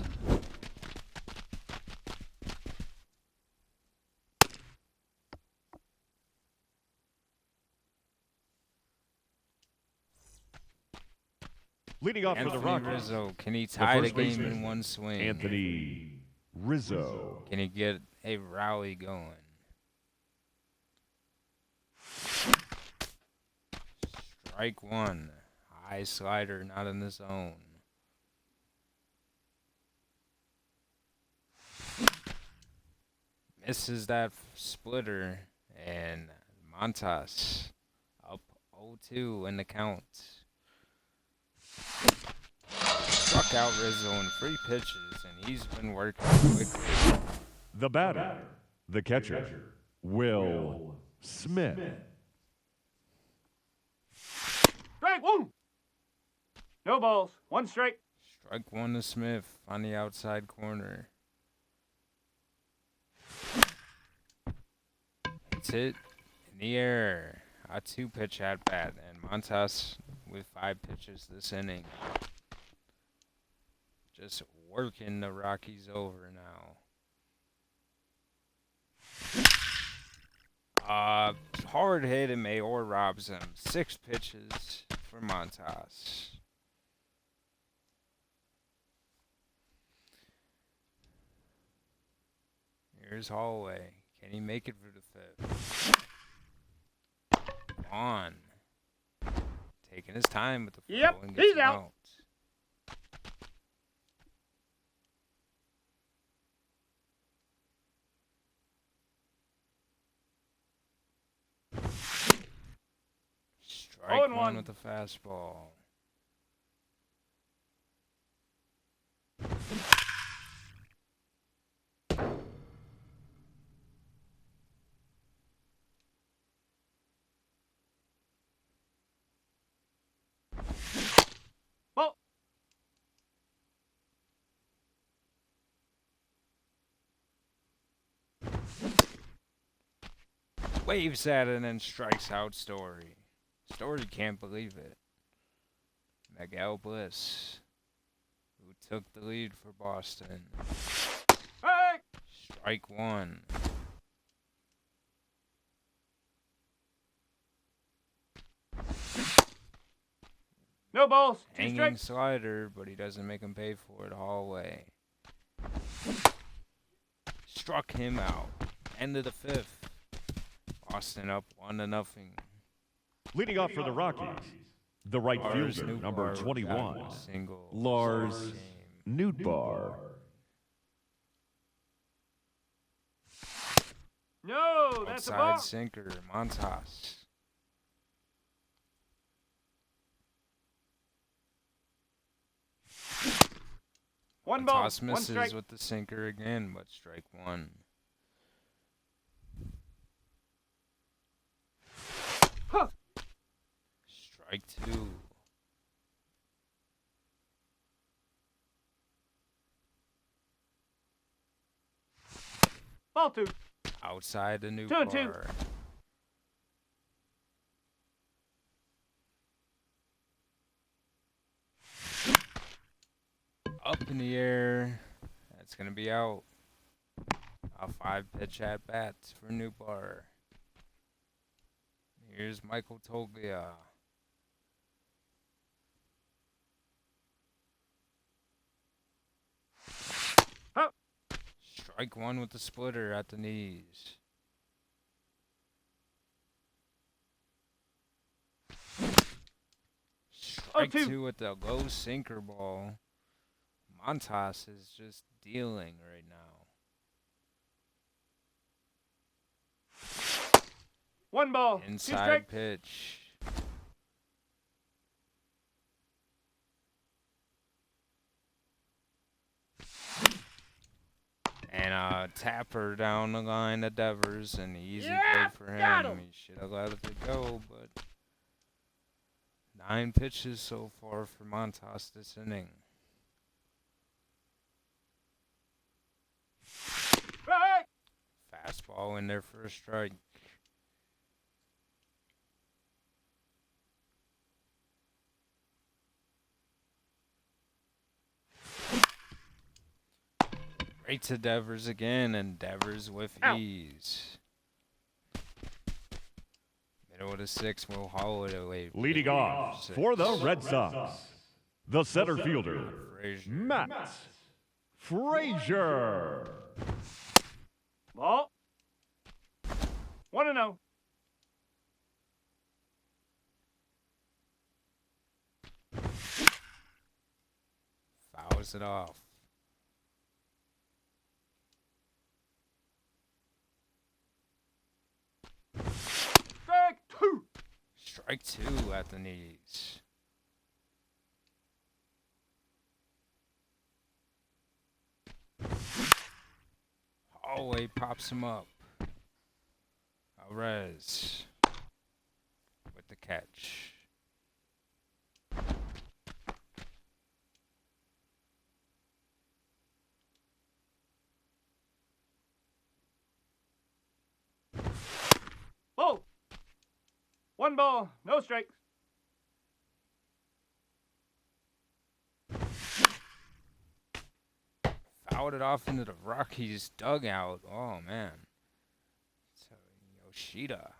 Leading off for the Anthony Rockies, Rizzo, can he tie the first game baseman, in one swing? Anthony Rizzo. Can he get a rally going? Strike one. High slider, not in the zone. Misses that splitter, and Montas up 0-2 in the count. Struck out Rizzo in 3 pitches, and he's been working quickly. The batter, the catcher, Will Smith. Strike one. No balls. 1 strike. Strike one to Smith on the outside corner. Hits it in the air. A 2-pitch at bat, and Montas with 5 pitches this inning. Just working the Rockies over now. Hard hit, and Mayor robs him. 6 pitches for Montas. Here's Holloway. Can he make it for the 5th? On. Taking his time with the throw Yep, and gets he's him out. Strike 0-1. one with the fastball. Ball. Waves at it and then strikes out Story. Story can't believe it. Miguel Bliss, who took the lead for Boston. Strike. Strike one. No balls. 2 Hanging strikes. slider, but he doesn't make him pay for it. Hallway. Struck him out. End of the 5th. Boston up 1-0. Leading off for the Rockies, the right Lars fielder, Nootbaar number with 21, that single Lars game. Nootbaar. No, that's a ball. Outside sinker, Montas. One ball. Montas 1 misses strike. with the sinker again, but strike one. Huh. Strike two. Ball 2. Outside the new 2-2. bar. Up in the air. That's going to be out. A 5-pitch at bat for Nootbaar. Here's Michael Toglia. Huh. Strike one with the splitter at the knees. Strike 0-2. two with the low sinker ball. Montas is just dealing right now. 1 ball. 2 Inside strikes. pitch. And tapper down the line to Devers, and easy Yeah, play for got him. him. He should have let it go, but 9 pitches so far for Montas this inning. Strike. Fastball in there for a strike. Right to Devers again, and Devers with Out. ease. Middle of the 6th, Will Holloway. Leading off for the Red Sox, The center fielder, Frazier. Matt Frazier. Ball. 1-0. Fouls it off. Strike 2. Strike 2 at the knees. Holloway pops him up. Alvarez with the catch. Ball. 1 ball, no strikes. Fouled it off into the Rockies dugout. Oh, man. So, Yoshida.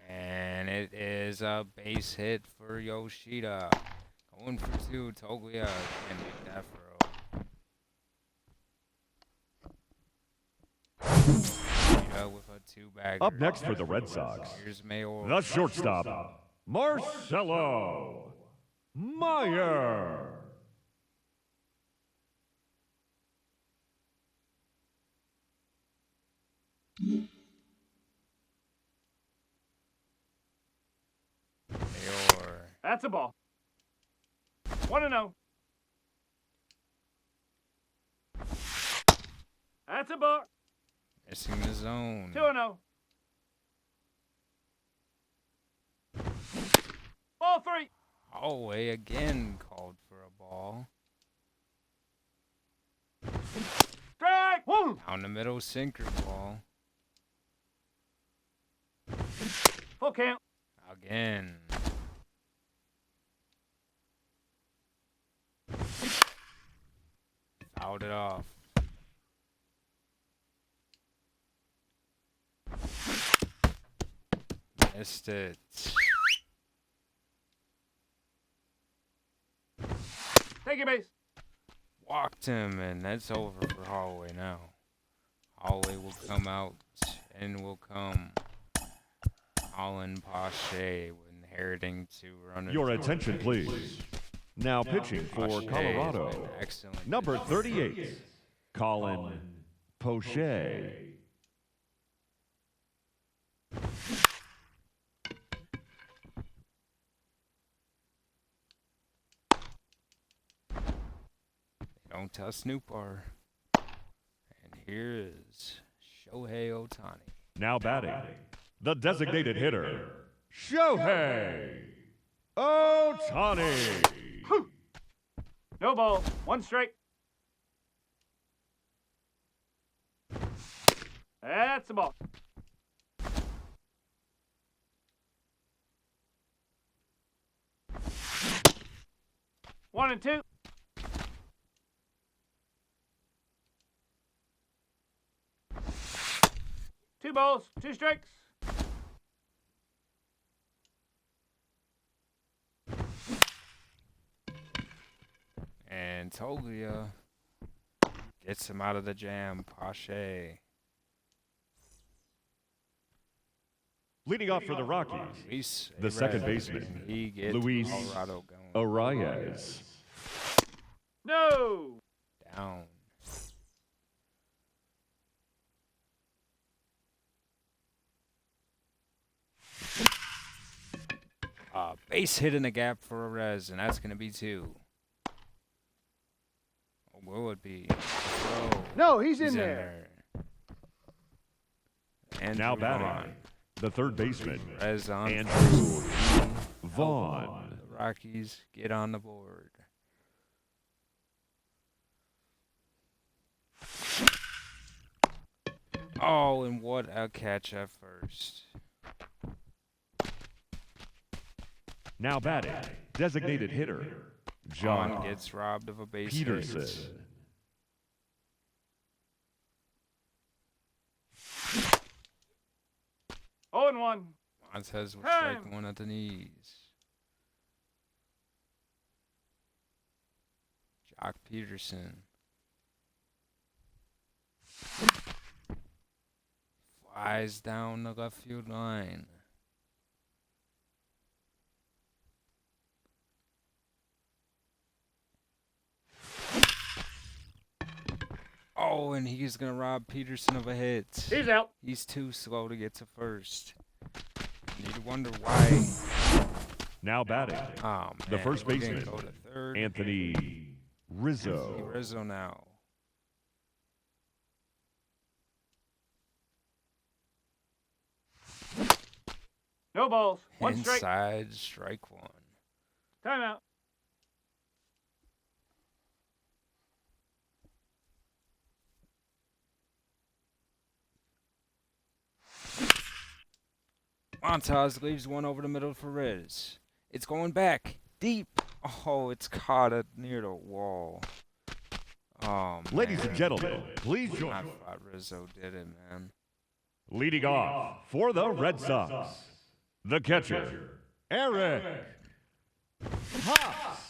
And it is a base hit for Yoshida. Going for 2. Toglia can't make that throw. Yoshida with a 2-bagger. Up next for the Red Sox, Here's Mayor. the shortstop, Marcelo Meyer. Mayor. That's a ball. 1-0. That's a ball. Missing the zone. 2-0. Ball 3. Holloway again called for a ball. Strike 1. Down the middle, sinker ball. Full count. Again. Fouled it off. Missed it. Take your base. Walked him, and that's over for Holloway now. Holloway will come out, and will come Colin Pache inheriting 2 runners. Your attention, please. Now pitching for Pache has Colorado, been excellent. number 38, Colin Poche. Don't tell Snoopar. And here is Shohei Ohtani. Now batting, the designated hitter, Shohei Ohtani. No ball. 1 strike. That's a ball. One and 2. Two balls, 2 strikes. And Toglia gets him out of the jam. Pache. Leading off for the Rockies, Luis the second Arraez, baseman, and he gets Luis Colorado going. Arraez. No. Down. Base hit in the gap for Arraez, and that's going to be 2. Or will it be? Oh, No, he's in there. And Now batting, the third baseman, Arraez on Andrew first. Vaughn. The Rockies get on the board. Oh, and what a catch at first. Now batting, designated hitter, John John gets robbed of a base Peterson. hit. 0-1. 1. Montez will Time. strike one at the knees. Jock Peterson. Flies down the left field line. Oh, and he's going to rob Peterson of a hit. He's out. He's too slow to get to first. You need to wonder why. Now batting, Oh, man. the first We're gonna baseman, go to third. Anthony Rizzo. Rizzo now. No balls. 1 strike. Inside strike one. Timeout. Montez leaves one over the middle for Riz. It's going back. Deep. Oh, it's caught it near the wall. Oh, man. Ladies and gentlemen, please join I me. thought Rizzo did it, man. Leading off for the Red Sox, the catcher, Eric Haas.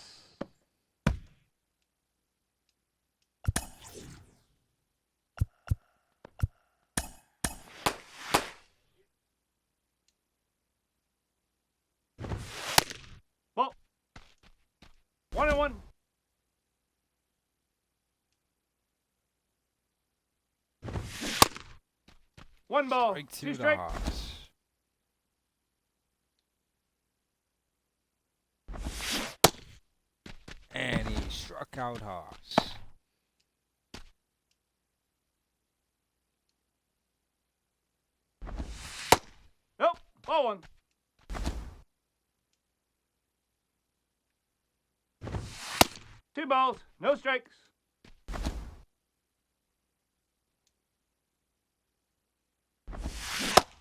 Ball. 1-1. One ball. Strike 2 two to strike. Haas. And he struck out Haas. Nope. Ball 1. Two balls. No strikes.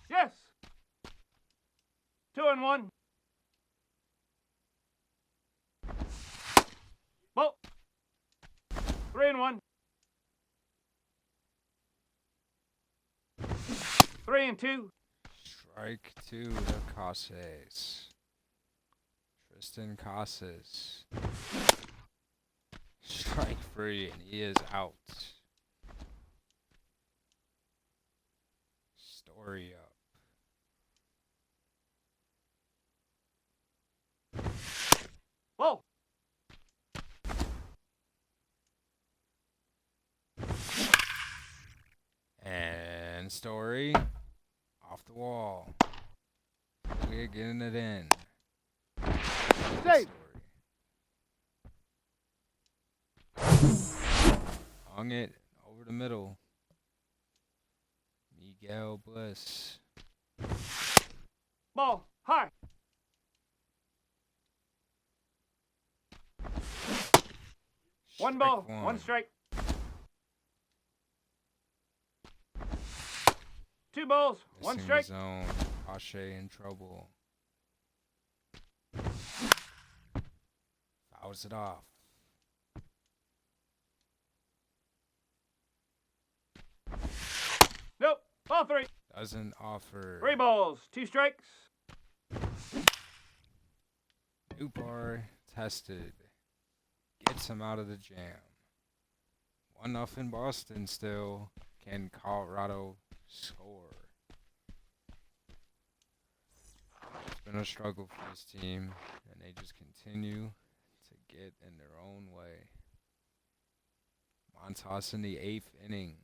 Yes. 2-1. Ball. 3-1. 3-2. Strike two to Casas. Tristan Casas. Strike free, and he is out. Story up. Ball. And Story off the wall. We're getting it in. Safe. Hung it over the middle. Miguel Bliss. Ball. High. One ball. Strike One strike. Two balls. One Missing strike. the zone. Pache in trouble. Fouls it off. Nope. Ball 3. Doesn't offer. 3 balls. 2 strikes. Upar tested. Gets him out of the jam. 1-0 Boston still. Can Colorado score? It's been a struggle for this team, and they just continue to get in their own way. Montas in the 8th inning.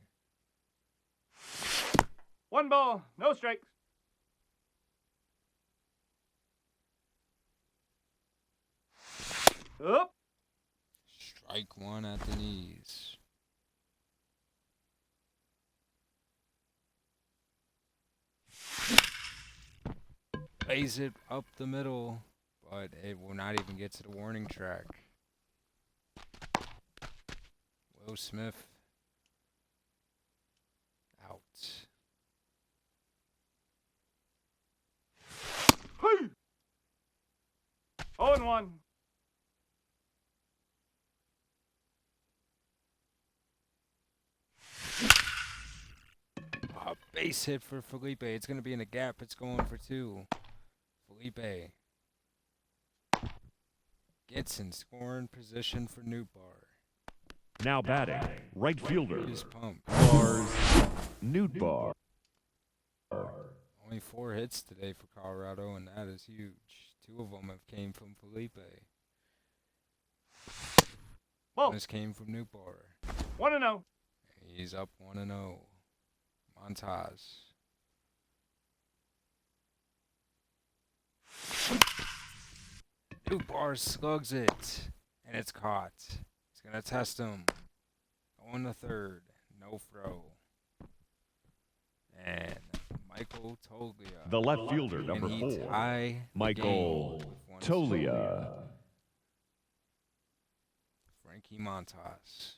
1 ball. No strikes. Up. Strike one at the knees. Lays it up the middle, but it will not even get to the warning track. Will Smith out. Hey. 0-1. A Base hit for Felipe. It's going to be in the gap. It's going for 2. Felipe gets in scoring position for Newbar. Now batting, right fielder, He's pumped. Lars Nootbaar. Only 4 hits today for Colorado, and that is huge. 2 of them have came from Felipe. Ball. This came from Newbar. 1-0. He's up 1-0. Montas. Newbar slugs it, and it's caught. He's going to test him. Going to third. No throw. And Michael Toglia. The left fielder, number Can he 4, tie the Michael game with 1 Tolia. Frankie Montas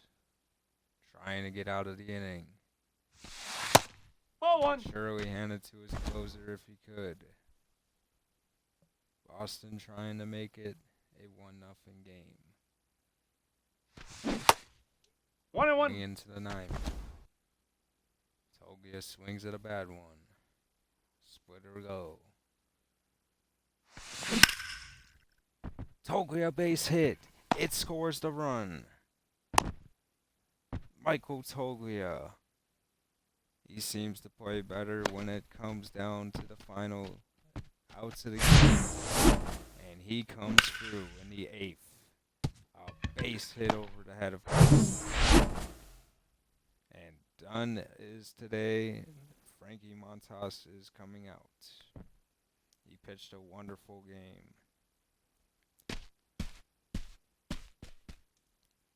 trying to get out of the inning. Ball 1. Surely hand it to his closer if he could. Boston trying to make it a 1-0 game. 1-1. Going into the 9th. Toglia swings at a bad one. Splitter low. Toglia base hit. It scores the run. Michael Toglia. He seems to play better when it comes down to the final outs of the game. And he comes through in the 8th. A base hit over the head of him. And done is today. Frankie Montas is coming out. He pitched a wonderful game.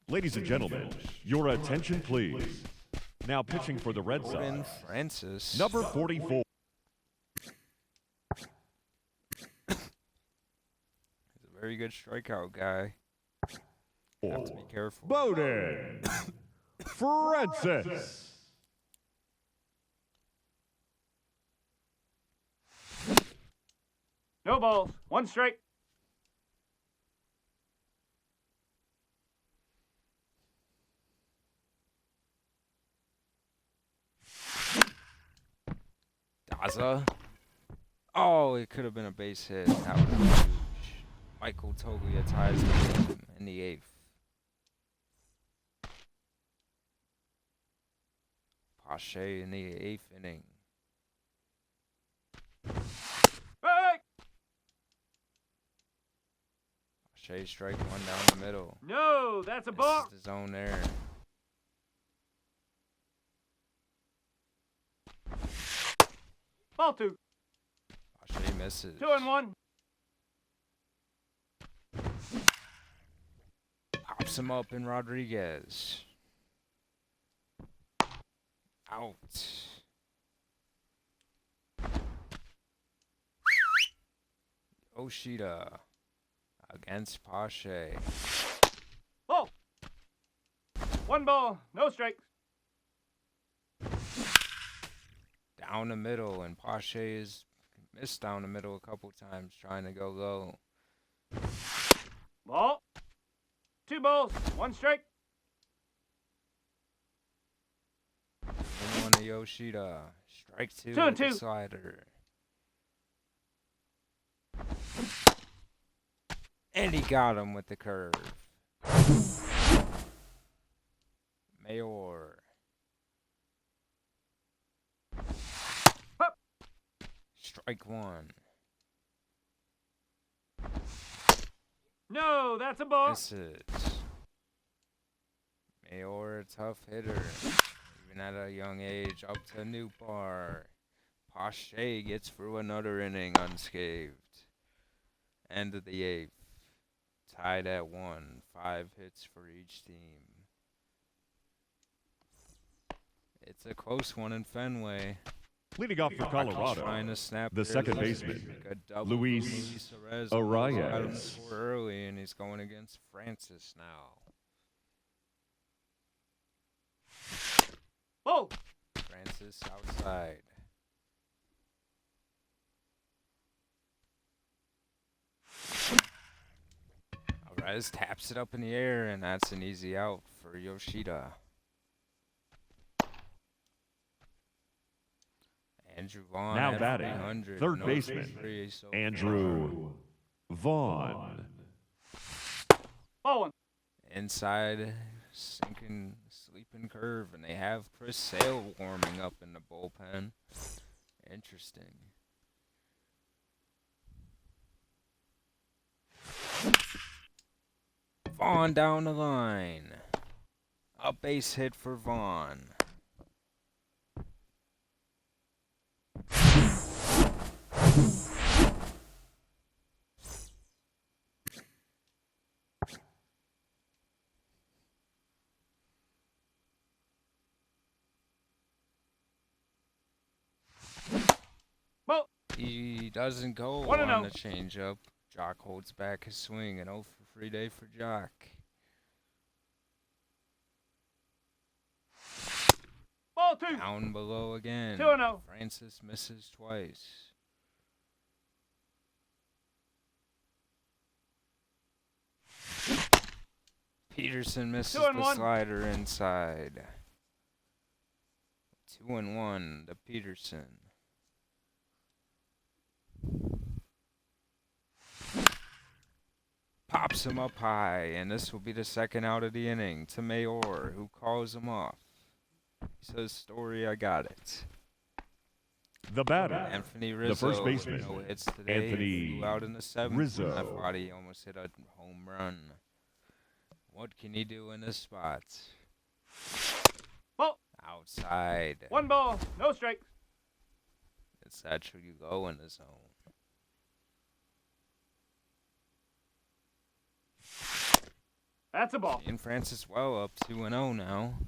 Ladies and gentlemen, your attention please. Now pitching for the Red Gordon Sox, Francis. number 44. He's a very good strikeout guy. Have to be careful. Bowden Francis. No balls. 1 strike. Daza. Oh, it could have been a base hit. That would have been huge. Michael Toglia ties the game in the 8th. Pache in the 8th inning. Hey! Pache strike 1 down the middle. No, that's a ball. This is the zone there. Ball 2. Pache misses. 2-1. Pops him up in Rodriguez. Out. Yoshida against Pache. Ball. 1 ball. No strikes. Down the middle, and Pache is missed down the middle a couple times trying to go low. Ball. 2 balls. 1 strike. And 1 to Yoshida. Strike 2 2 and with the 2. slider. And he got him with the curve. Mayor. Hup. Strike 1. No, that's a ball. Misses. Mayor, a tough hitter. Even at a young age, up to Newbar. Pache gets through another inning unscathed. End of the 8th. Tied at 1. 5 hits for each team. It's a close one in Fenway. Leading off for Rockies Colorado, trying to snap the their second lead. baseman, A double Luis Arraez. Arias. Got him to score early, and he's going against Francis now. Ball. Francis outside. Arraez taps it up in the air, and that's an easy out for Yoshida. Andrew Vaughn Now at batting, 300. third no baseman, free so Andrew Vaughn. Ball one. inside, sinking, sleeping curve, and they have Chris Sale warming up in the bullpen. Interesting. Vaughn down the line. A base hit for Vaughn. Ball. He doesn't go 1-0. on the changeup. Jock holds back his swing. An 0 for free day for Jock. Ball two. Down below again. 2-0. Francis misses twice. Peterson misses the 2-1. slider inside. 2-1 to Peterson. Pops him up high, and this will be the second out of the inning to Mayor, who calls him off. He says, "Story, I got it." The batter, Anthony Rizzo, the first baseman, no hits today. Anthony Flew out in the seventh. Rizzo. I thought he almost hit a home run. What can he do in this spot? Ball. Outside. 1 ball. No strikes. It's actually you go in the zone. That's a ball. And Francis well up 2-0 now.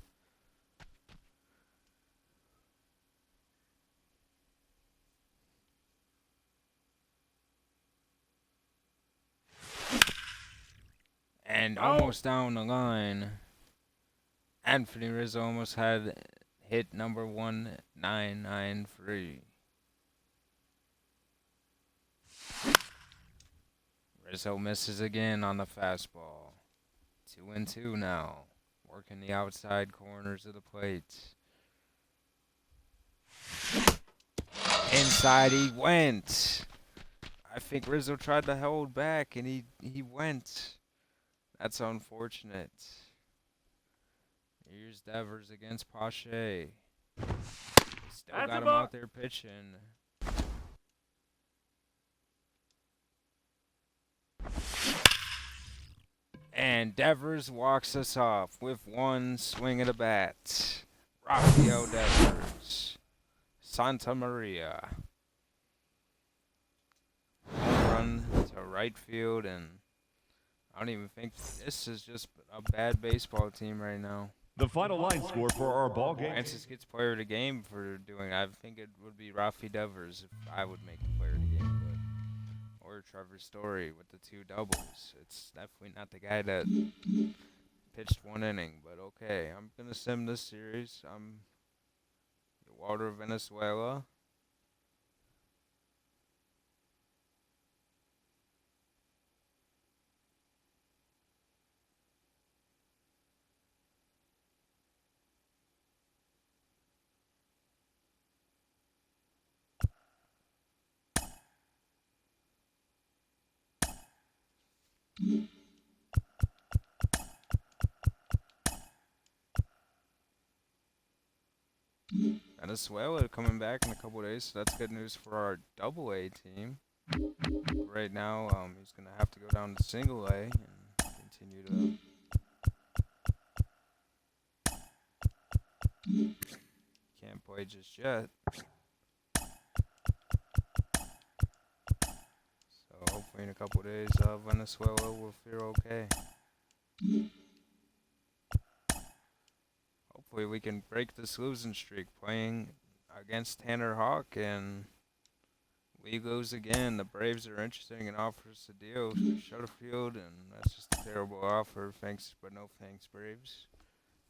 And almost down the line. Anthony Rizzo almost had hit number 1993. Rizzo misses again on the fastball. 2-2 now. Working the outside corners of the plate. Inside he went. I think Rizzo tried to hold back and he went. That's unfortunate. Here's Devers against Pache. Still That's got a him ball. out there pitching. And Devers walks us off with one swing of the bat. Rafael Devers. Santa Maria. Home run to right field, and I don't even think this is just a bad baseball team right now. The final line score for our ball game. Francis gets player of the game for doing. I think it would be Rafi Devers if I would make the player of the game, or Trevor Story with the 2 doubles. It's definitely not the guy that pitched 1 inning, but okay. I'm gonna sim this series. I'm the Walter Venezuela. Venezuela coming back in a couple days, so that's good news for our AA team. Right now, he's gonna have to go down to single A and continue to. Can't play just yet. So hopefully in a couple days, Venezuela will feel okay. Hopefully we can break this losing streak playing against Tanner Hawk, and we lose again. The Braves are interesting and offer us a deal for Shutterfield, and that's just a terrible offer. Thanks, but no thanks, Braves.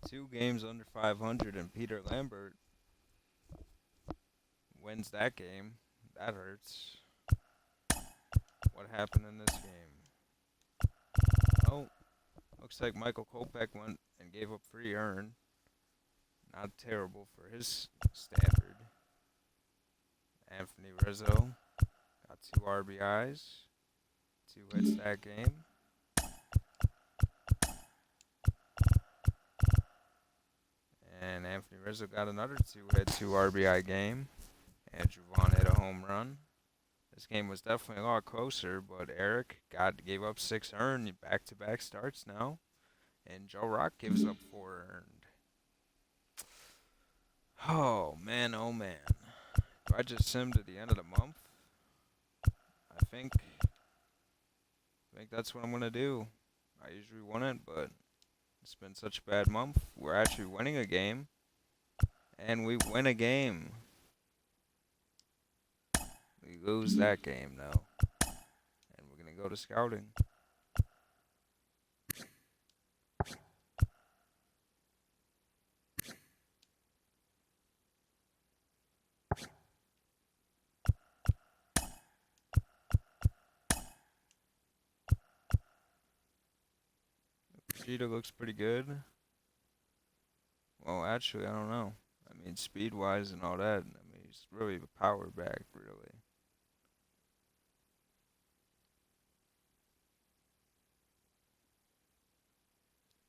2 games under 500, and Peter Lambert wins that game. That hurts. What happened in this game? Oh, looks like Michael Kopech went and gave up 3 earned. Not terrible for his standard. Anthony Rizzo got 2 RBIs, 2 hits that game. And Anthony Rizzo got another 2-hit, 2 RBI game. Andrew Vaughn hit a home run. This game was definitely a lot closer, but Eric gave up 6 earned, back-to-back starts now. And Joe Rock gives up 4 earned. Oh man, do I just sim to the end of the month? I think that's what I'm gonna do. I usually win it, but it's been such a bad month. We're actually winning a game, and we win a game. We lose that game though, and we're gonna go to scouting. Vegeta looks pretty good. Well, actually, I don't know. I mean, speed-wise and all that, I mean, he's really a power back, really.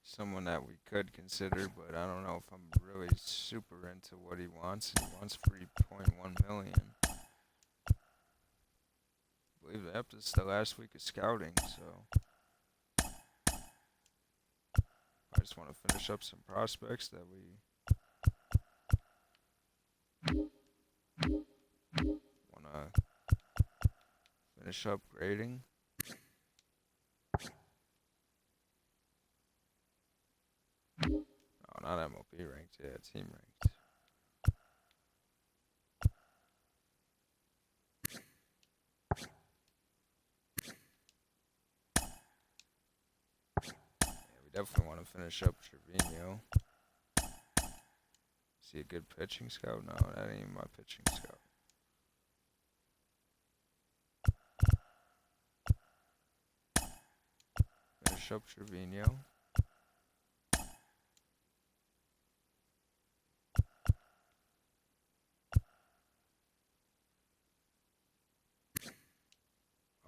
Someone that we could consider, but I don't know if I'm really super into what he wants. He wants 3.1 million. I believe that is the last week of scouting, so I just want to finish up some prospects that we want to finish up grading. Oh, not MLB ranked, yeah, team ranked. Yeah, we definitely want to finish up Trevino. Is he a good pitching scout? No, that ain't even my pitching scout. Finish up Trevino.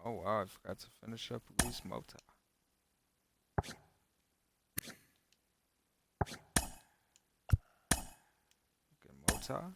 Oh wow, I forgot to finish up Luis Mota. Okay, Mota.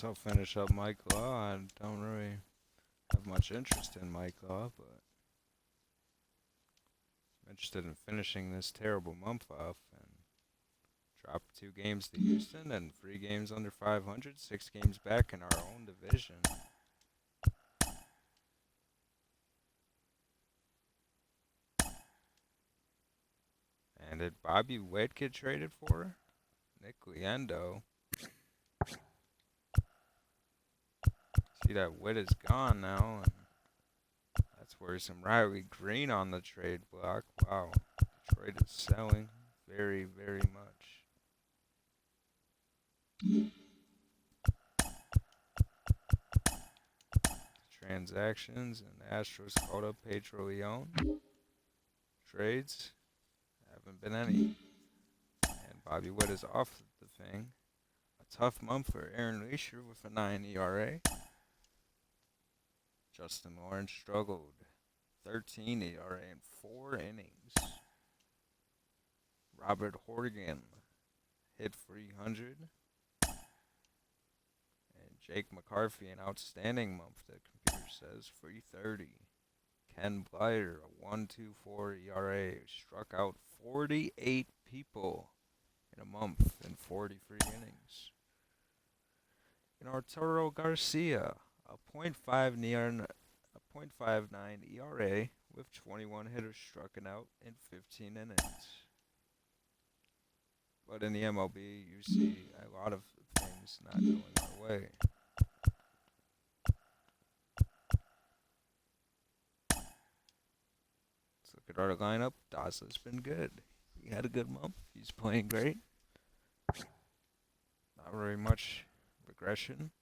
guess I'll finish up Mike Law. I don't really have much interest in Mike Law, but I'm interested in finishing this terrible month off and drop 2 games to Houston and 3 games under 500, 6 games back in our own division. And did Bobby Witt get traded for? Nick Liendo. See that Witt is gone now, and that's worrisome. Riley Green on the trade block. Wow, Detroit is selling very, very much. Transactions, and the Astros called up Pedro Leon. Trades, haven't been any. And Bobby Witt is off the thing. A tough month for Aaron Leisure with a 9 ERA. Justin Lawrence struggled. 13 ERA in 4 innings. Robert Horgan hit 300. And Jake McCarthy, an outstanding month, the computer says, 330. Ken Blyer, a 1.24 ERA, struck out 48 people in a month in 43 innings. And Arturo Garcia, a .59 ERA with 21 hitters stricken out in 15 innings. But in the MLB, you see a lot of things not going our way. Let's look at our lineup. Daza's been good. He had a good month. He's playing great. Not very much regression.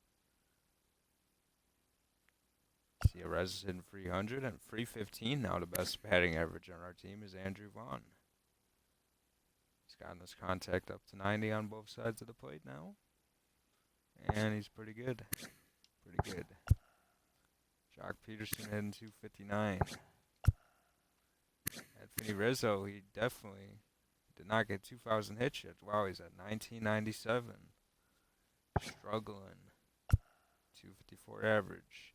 See a resident 300 and 315 now. The best batting average on our team is Andrew Vaughn. He's gotten his contact up to 90 on both sides of the plate now. And he's pretty good. Pretty good. Jock Peterson hitting 259. Anthony Rizzo, he definitely did not get 2,000 hits yet. Wow, he's at 1997. Struggling. 254 average.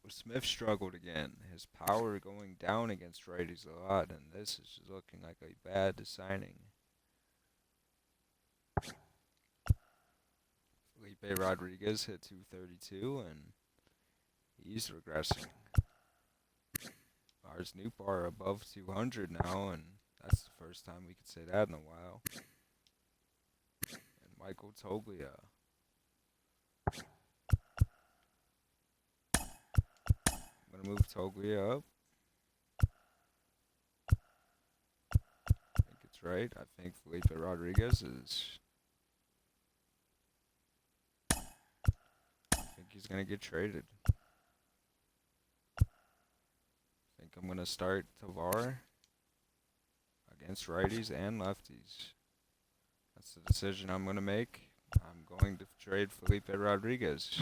Smith struggled again. His power going down against righties a lot, and this is just looking like a bad signing. Felipe Rodriguez hit 232, and he's regressing. Lars Nootbaar above 200 now, and that's the first time we could say that in a while. And Michael Toglia. I'm going to move Toglia up. I think it's right. I think Felipe Rodriguez is... I think he's going to get traded. I think I'm going to start Tavar against righties and lefties. That's the decision I'm going to make. I'm going to trade Felipe Rodriguez.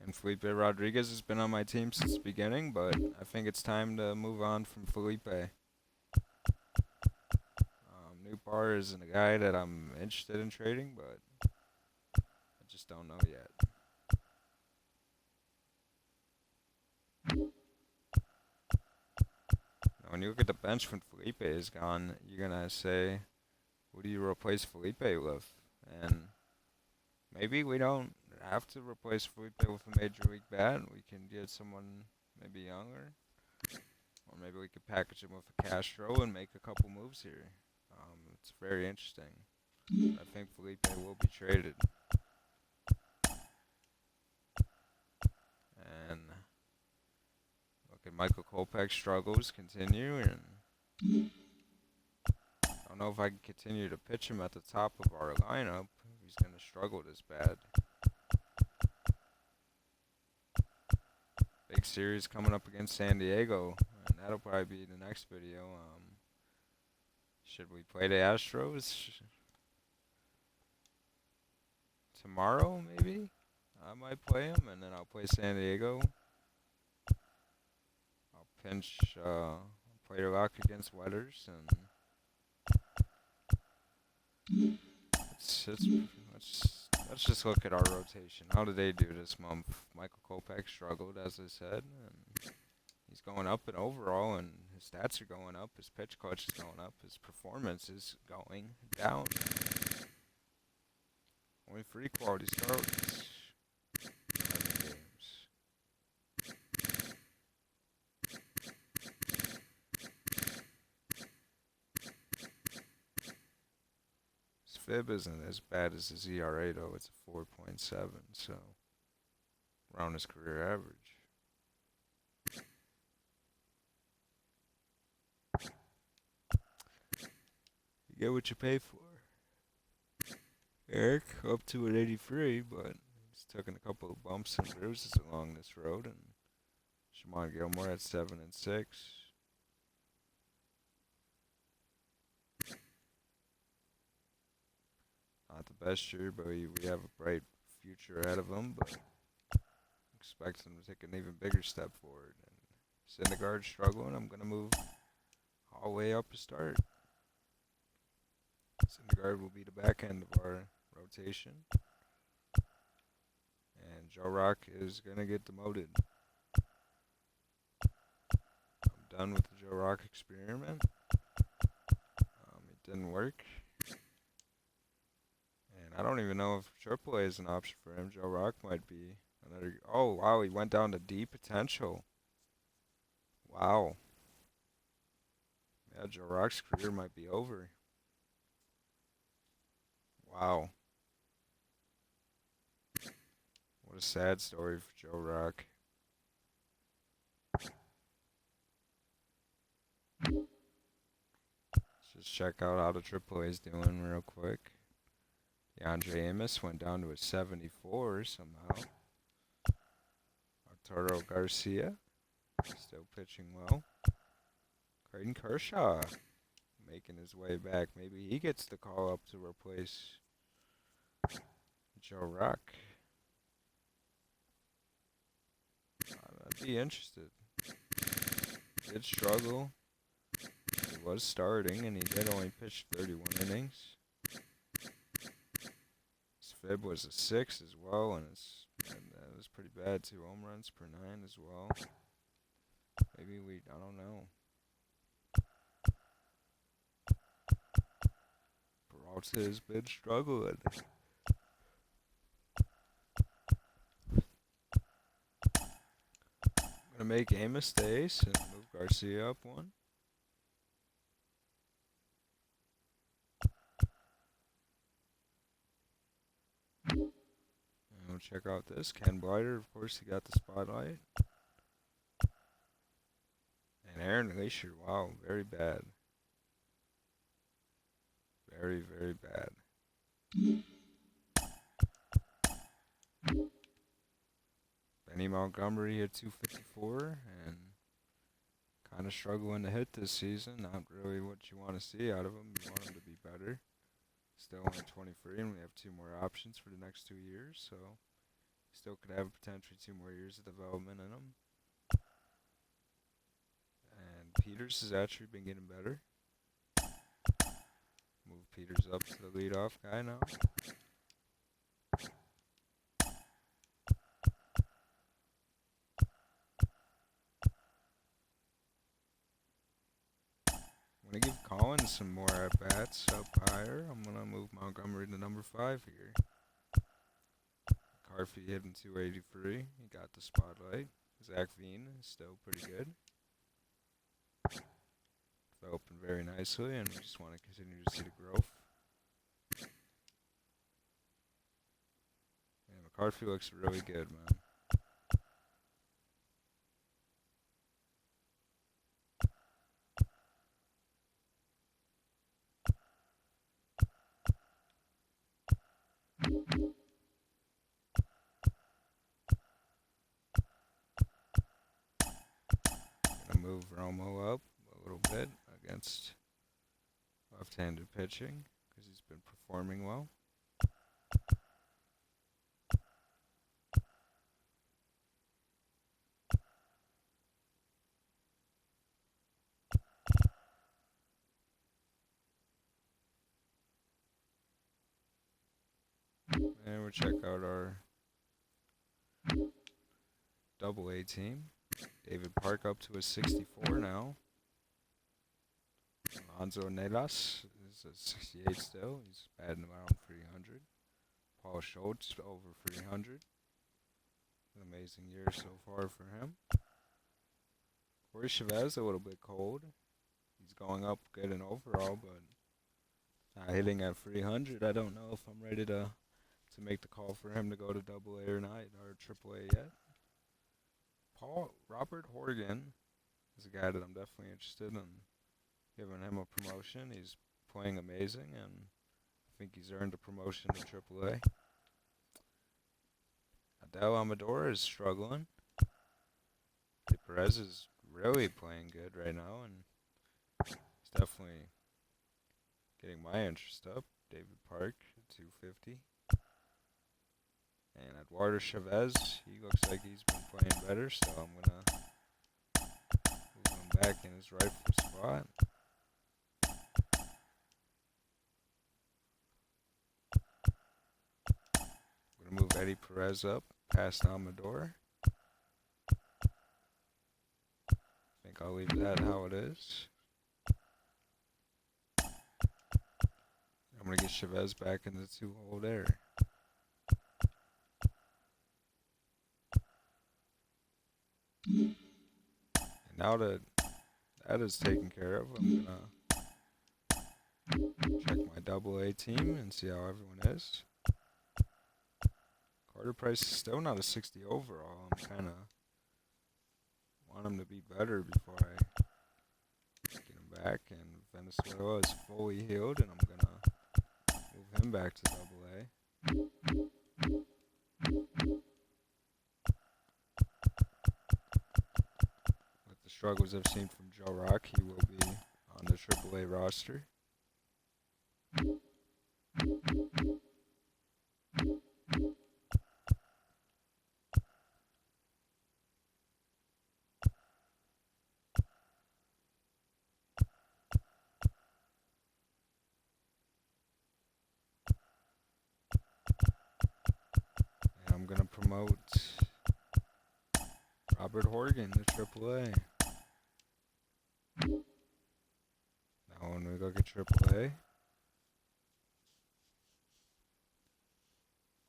And Felipe Rodriguez has been on my team since the beginning, but I think it's time to move on from Felipe. Nootbaar is a guy that I'm interested in trading, but I just don't know yet. Now, when you look at the bench when Felipe is gone, you're going to say, who do you replace Felipe with? And maybe we don't have to replace Felipe with a major league bat. We can get someone maybe younger. Or maybe we could package him with a Castro and make a couple moves here. It's very interesting. I think Felipe will be traded. And look at Michael Kopech's struggles continue, and I don't know if I can continue to pitch him at the top of our lineup. He's going to struggle this bad. Big series coming up against San Diego, and that'll probably be the next video. Should we play the Astros tomorrow, maybe? I might play them, and then I'll play San Diego. pinch player lock against Weathers, and let's just look at our rotation. How did they do this month? Michael Kopech struggled, as I said, and he's going up in overall, and his stats are going up. His pitch clutch is going up. His performance is going down. Only 3 quality starts. 11 games. His FIB isn't as bad as his ERA, though. It's a 4.7, so around his career average. You get what you pay for. Eric up to an 83, but he's taken a couple of bumps and bruises along this road, and Shimon Gilmore at 7 and 6. Not the best year, but we have a bright future ahead of him, but expect him to take an even bigger step forward. And Syndergaard's struggling. I'm going to move all the way up to start. Syndergaard will be the back end of our rotation. And Joe Rock is going to get demoted. I'm done with the Joe Rock experiment. It didn't work. And I don't even know if AAA is an option for him. Joe Rock might be another. Oh, wow, he went down to D potential. Wow. Yeah, Joe Rock's career might be over. Wow. What a sad story for Joe Rock. Let's just check out how the AAA is doing real quick. DeAndre Amos went down to a 74 somehow. Arturo Garcia still pitching well. Clayton Kershaw making his way back. Maybe he gets the call up to replace Joe Rock. I'd be interested. He did struggle. He was starting, and he did only pitch 31 innings. His FIB was a 6 as well, and that was pretty bad. 2 home runs per 9 as well. Maybe I don't know. Peralta has been struggling. I'm going to make Amos the ace and move Garcia up 1. And we'll check out this. Ken Blighter, of course, he got the spotlight. And Aaron Glacier, wow, very bad. Very, very bad. Benny Montgomery hit 254 and kind of struggling to hit this season. Not really what you want to see out of him. You want him to be better. Still only 23, and we have 2 more options for the next 2 years, so still could have potentially 2 more years of development in him. And Peters has actually been getting better. Move Peters up to the leadoff guy now. I'm going to give Collins some more at-bats up higher. I'm going to move Montgomery to number 5 here. Carfy hitting 283. He got the spotlight. Zach Veen is still pretty good. Developing very nicely, and we just want to continue to see the growth. And McCarthy looks really good, man. Gonna move Romo up a little bit against left-handed pitching because he's been performing well. check out our AA team. David Park up to a 64 now. Alonzo Nelas is a 68 still. He's batting around 300. Paul Schultz over 300. An amazing year so far for him. Corey Chavez a little bit cold. He's going up good in overall, but not hitting at 300. I don't know if I'm ready to make the call for him to go to AA or not, or AAA yet. Robert Horgan is a guy that I'm definitely interested in giving him a promotion. He's playing amazing, and I think he's earned a promotion to AAA. Adel Amador is struggling. Perez is really playing good right now, and he's definitely getting my interest up. David Park at 250. And Eduardo Chavez, he looks like he's been playing better, so I'm going to move him back in his rightful spot. I'm going to move Eddie Perez up past Amador. I think I'll leave that how it is. I'm going to get Chavez back in the 2-hole there. And now that that is taken care of, I'm going to check my AA team and see how everyone is. Carter Price is still not a 60 overall. I'm kind of want him to be better before I get him back. And Venezuela is fully healed, and I'm going to move him back to AA. With the struggles I've seen from Joe Rock, he will be on the AAA roster. I'm going to promote Robert Horgan to AAA. Now when we look at AAA,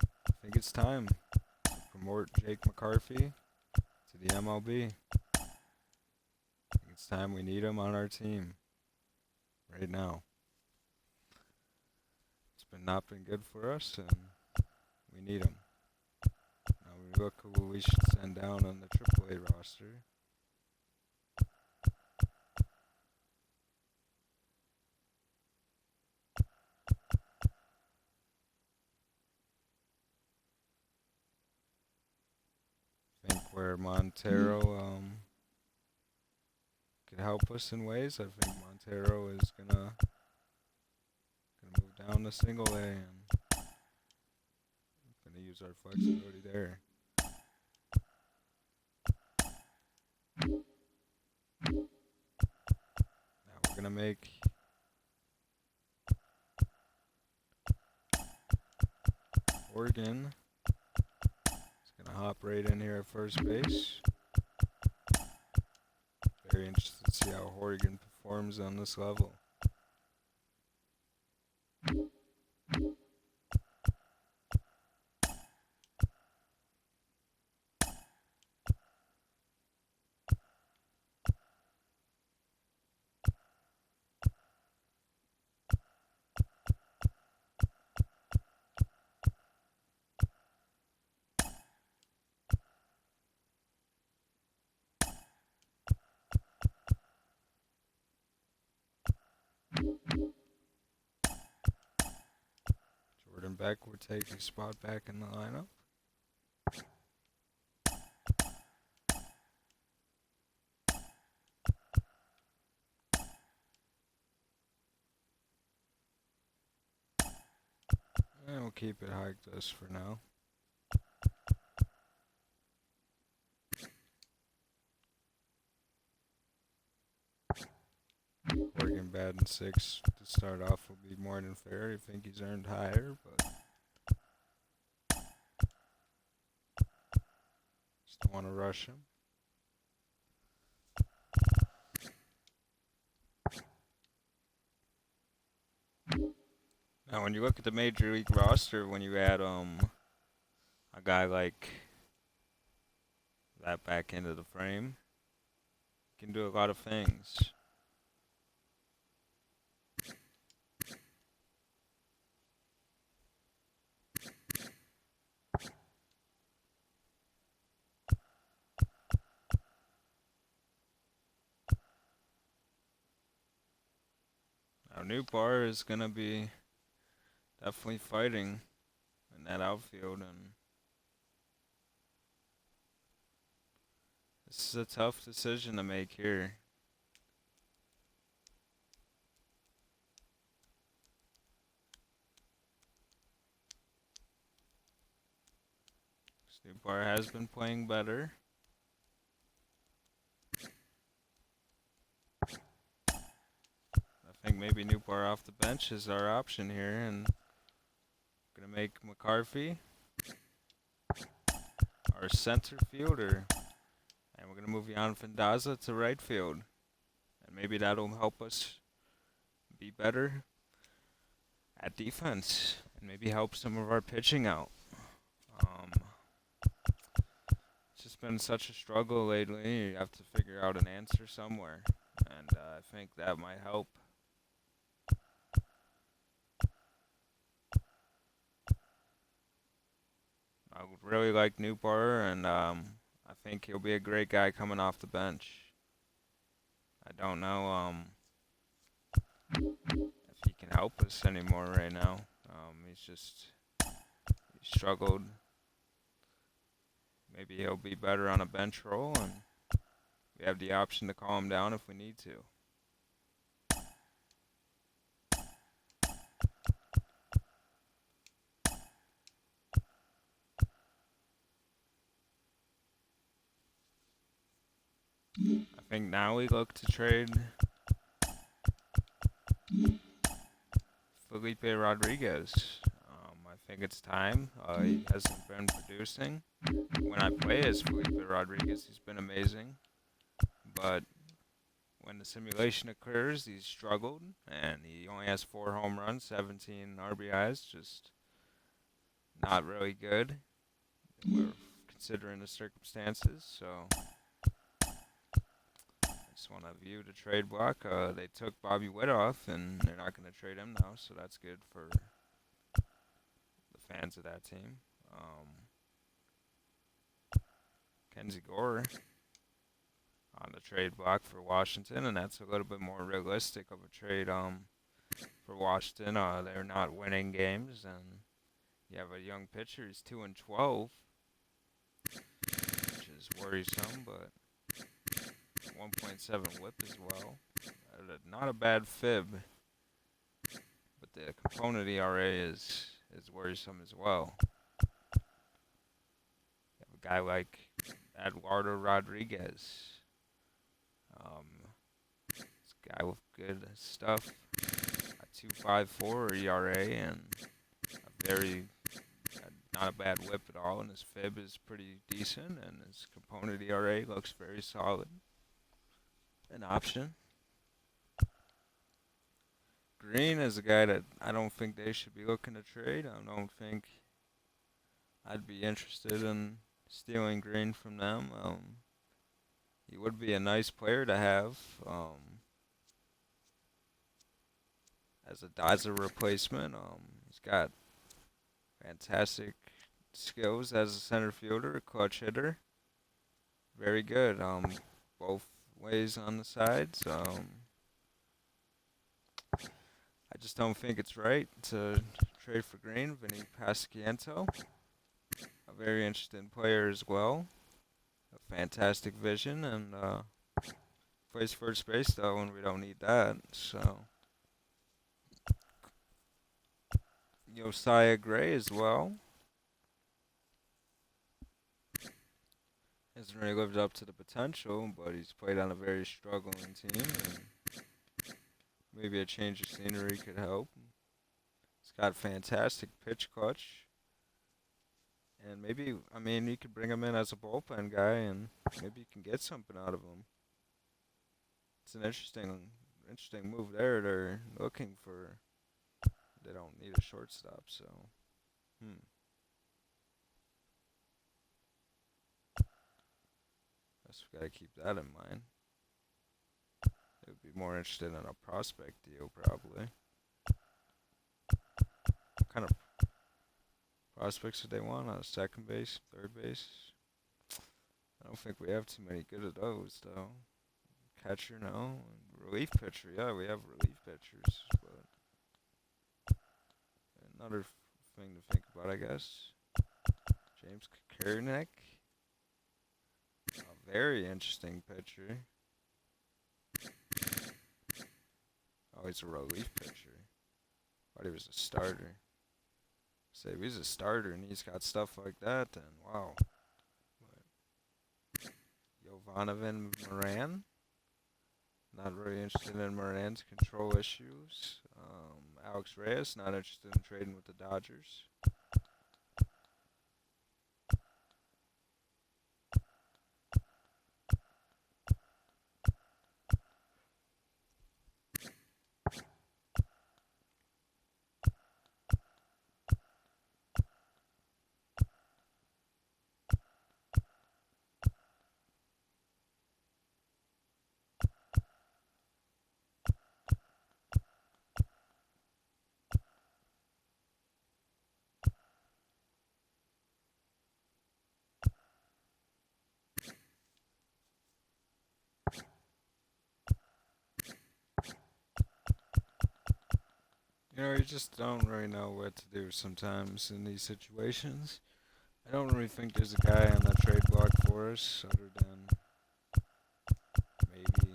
I think it's time to promote Jake McCarthy to the MLB. I think it's time we need him on our team right now. It's not been good for us, and we need him. Now we look who we should send down on the AAA roster. I think where Montero could help us in ways. I think Montero is gonna move down to single A and gonna use our flexibility there. Now we're gonna make Oregon. He's gonna hop right in here at first base. Very interested to see how Oregon performs on this level. Jordan Beck would take his spot back in the lineup. And we'll keep it hiked this for now. Oregon batting 6 to start off will be more than fair. I think he's earned higher, but Don't want to rush him. Now, when you look at the major league roster, when you add a guy like that back into the frame, he can do a lot of things. Now, Newbar is gonna be definitely fighting in that outfield, and this is a tough decision to make here. Newbar has been playing better. I think maybe Newbar off the bench is our option here, and gonna make McCarthy our center fielder, and we're gonna move Jan Vendaza to right field, and maybe that'll help us be better at defense, and maybe help some of our pitching out. It's just been such a struggle lately. You have to figure out an answer somewhere, and I think that might help. I would really like Newbar, and I think he'll be a great guy coming off the bench. I don't know if he can help us anymore right now. He struggled. Maybe he'll be better on a bench role, and we have the option to call him down if we need to. I think now we look to trade Felipe Rodriguez. I think it's time. He hasn't been producing. When I play as Felipe Rodriguez, he's been amazing. But when the simulation occurs, he's struggled, and he only has 4 home runs, 17 RBIs, just not really good. We're considering the circumstances, so I just want to view the trade block. They took Bobby Witt off, and they're not going to trade him now, so that's good for the fans of that team. Kenzie Gore on the trade block for Washington, and that's a little bit more realistic of a trade for Washington. They're not winning games, and you have a young pitcher. He's 2-12, which is worrisome, but 1.7 WHIP as well. Not a bad fib, but the component ERA is worrisome as well. You have a guy like Eduardo Rodriguez. This guy with good stuff. A 2.54 ERA and not a bad whip at all, and his fib is pretty decent, and his component ERA looks very solid. An option. Green is a guy that I don't think they should be looking to trade. I don't think I'd be interested in stealing Green from them. He would be a nice player to have as a replacement. He's got fantastic skills as a center fielder, a clutch hitter. Very good. Both ways on the sides. I just don't think it's right to trade for Green. Vinny Pasquiento, a very interesting player as well. A fantastic vision, and plays first base though, and we don't need that. So Josiah Gray as well. Hasn't really lived up to the potential, but he's played on a very struggling team, and maybe a change of scenery could help. He's got fantastic pitch clutch, And maybe, I mean, you could bring him in as a bullpen guy, and maybe you can get something out of him. It's an interesting move there. They're looking for. They don't need a shortstop, so. Guess we gotta keep that in mind. They would be more interested in a prospect deal, probably. What kind of prospects do they want on second base, third base? I don't think we have too many good of those, though. Catcher, no. Relief pitcher, yeah, we have relief pitchers, but another thing to think about, I guess. James Kakarnik, a very interesting pitcher. Oh, he's a relief pitcher. Thought he was a starter. Say if he's a starter and he's got stuff like that, then wow. But Jovanovan Moran. Not really interested in Moran's control issues. Alex Reyes, not interested in trading with the Dodgers. You just don't really know what to do sometimes in these situations. I don't really think there's a guy on the trade block for us other than maybe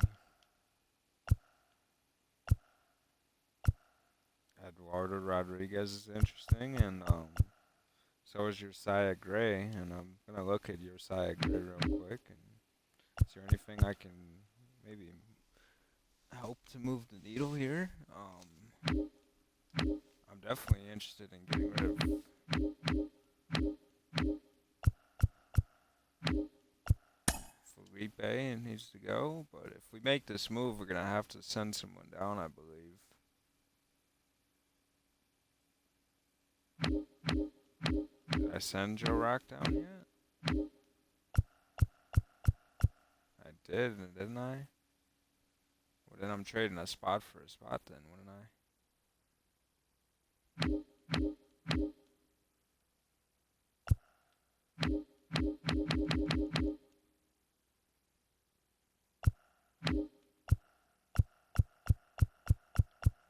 Eduardo Rodriguez is interesting, and so is Josiah Gray, and I'm gonna look at Josiah Gray real quick. And is there anything I can maybe help to move the needle here? I'm definitely interested in getting rid of Felipe, and needs to go. But if we make this move, we're gonna have to send someone down, I believe. Did I send Joe Rock down yet? I did, didn't I? Well, then I'm trading a spot for a spot then, wouldn't I?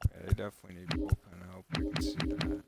Yeah, they definitely need bullpen help. I can see that.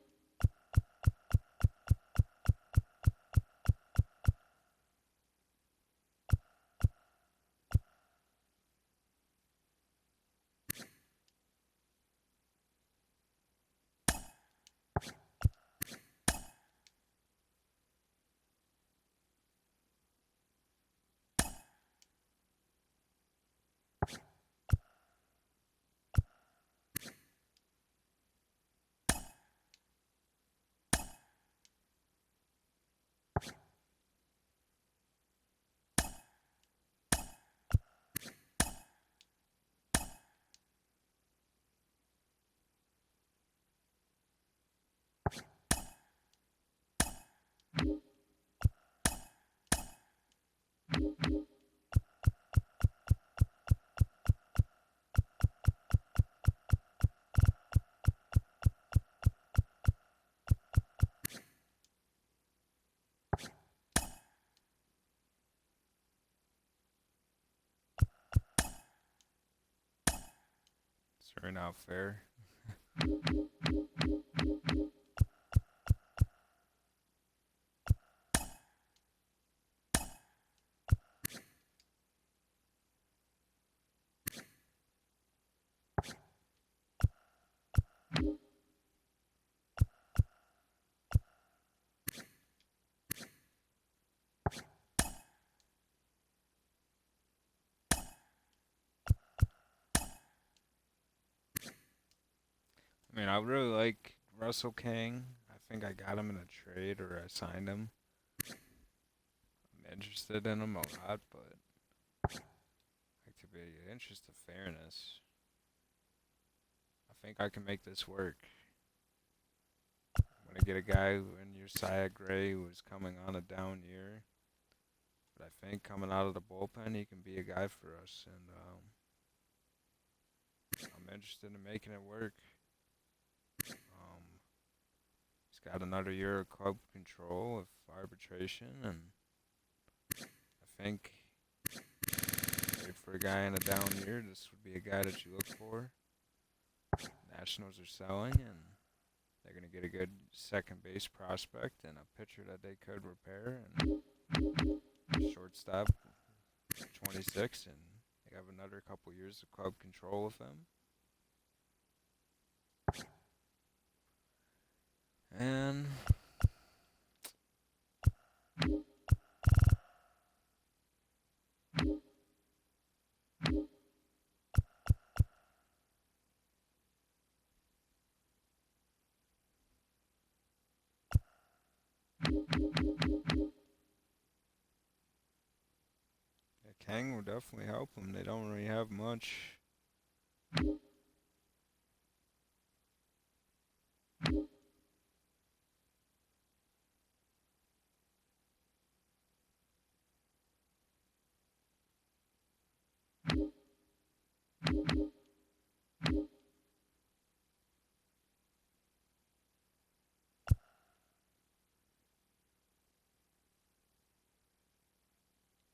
It's really not fair. I mean, I really like Russell King. I think I got him in a trade or I signed him. interested in him a lot, but like to be in interest of fairness. I think I can make this work. I'm gonna get a guy in your Sia Gray who is coming on a down year, but I think coming out of the bullpen he can be a guy for us, and I'm interested in making it work. He's got another year of club control of arbitration, and I think for a guy in a down year, this would be a guy that you look for. Nationals are selling, and they're going to get a good second base prospect and a pitcher that they could repair, and shortstop, 26, and they have another couple years of club control with them. And Kang will definitely help them. They don't really have much.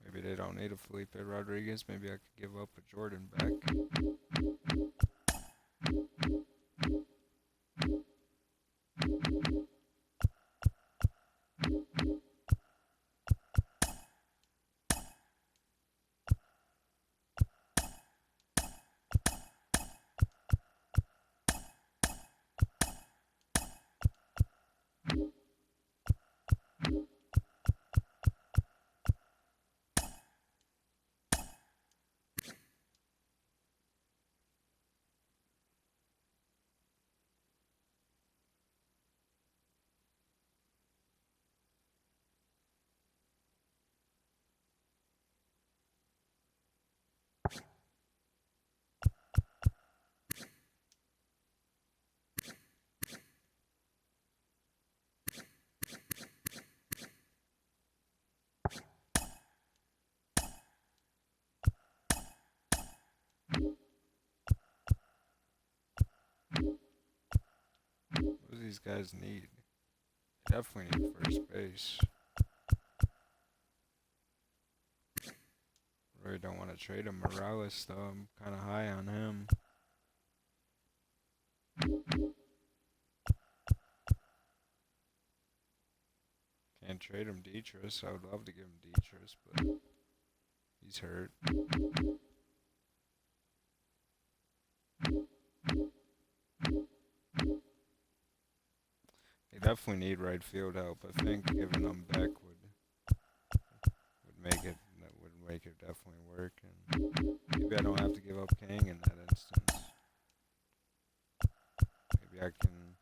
Maybe they don't need a Felipe Rodriguez. Maybe I could give up a Jordan back. What do these guys need? They definitely need first base. Really don't want to trade him. Morales, though, I'm kind of high on him. Can't trade him Dietrich. I would love to give him Dietrich, but he's hurt. They definitely need right field help. I think giving them Beck would make it definitely work. And maybe I don't have to give up Kang in that instance. Maybe I can.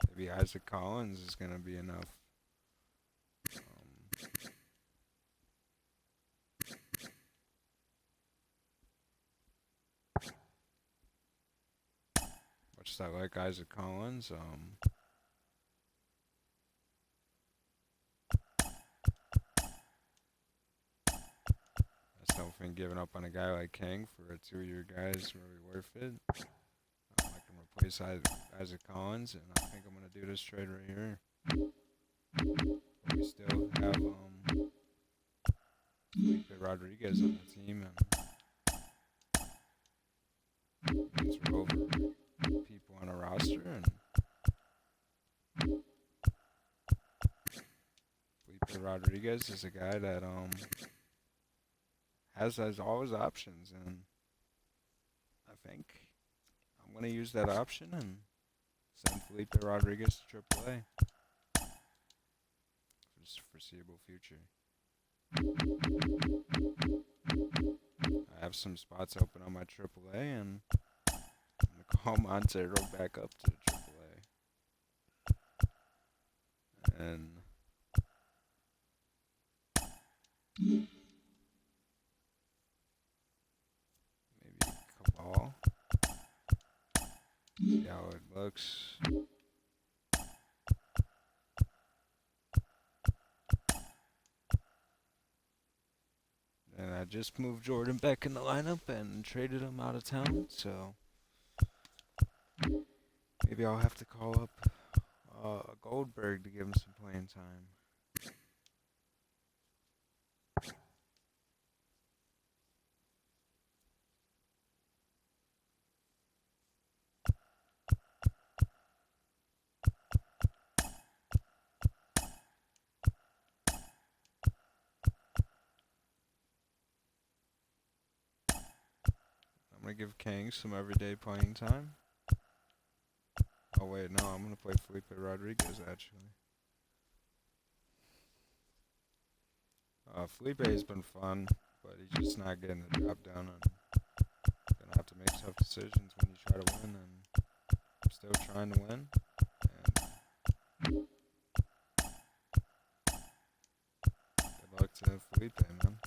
Maybe Isaac Collins is gonna be enough. Much as I like Isaac Collins, I still think giving up on a guy like King for a 2-year guy is really worth it. I can replace Isaac Collins, and I think I'm gonna do this trade right here. But we still have Felipe Rodriguez on the team, and means we're over people on a roster, and Felipe Rodriguez is a guy that has all his options, and I think I'm gonna use that option and send Felipe Rodriguez to AAA for the foreseeable future. I have some spots open on my AAA, and I'm gonna Montero back up to AAA. And maybe Cabal. See how it looks. And I just moved Jordan back in the lineup and traded him out of town, so maybe I'll have to call up Goldberg to give him some playing time. I'm gonna give Kang some everyday playing time. Oh wait, no, I'm gonna play Felipe Rodriguez actually. Felipe's been fun, but he's just not getting the job done. And gonna have to make tough decisions when you try to win, and I'm still trying to win. And good luck to Felipe, man.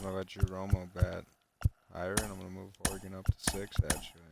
I'm gonna let Romo bat higher, and I'm gonna move Horgan up to 6 actually.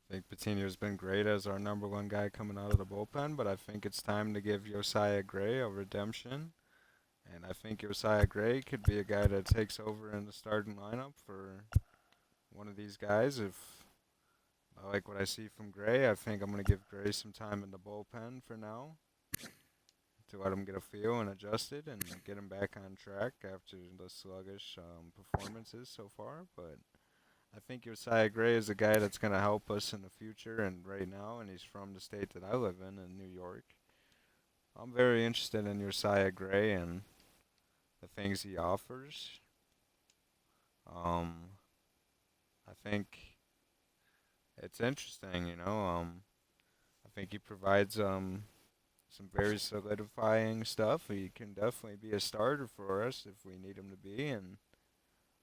I think Patino's been great as our #1 guy coming out of the bullpen, but I think it's time to give Josiah Gray a redemption. And I think Josiah Gray could be a guy that takes over in the starting lineup for one of these guys. If I like what I see from Gray, I think I'm going to give Gray some time in the bullpen for now to let him get a feel and adjust it and get him back on track after the sluggish performances so far. But I think Josiah Gray is a guy that's going to help us in the future and right now, and he's from the state that I live in New York. I'm very interested in Josiah Gray and the things he offers. I think it's interesting, I think he provides some very solidifying stuff. He can definitely be a starter for us if we need him to be, and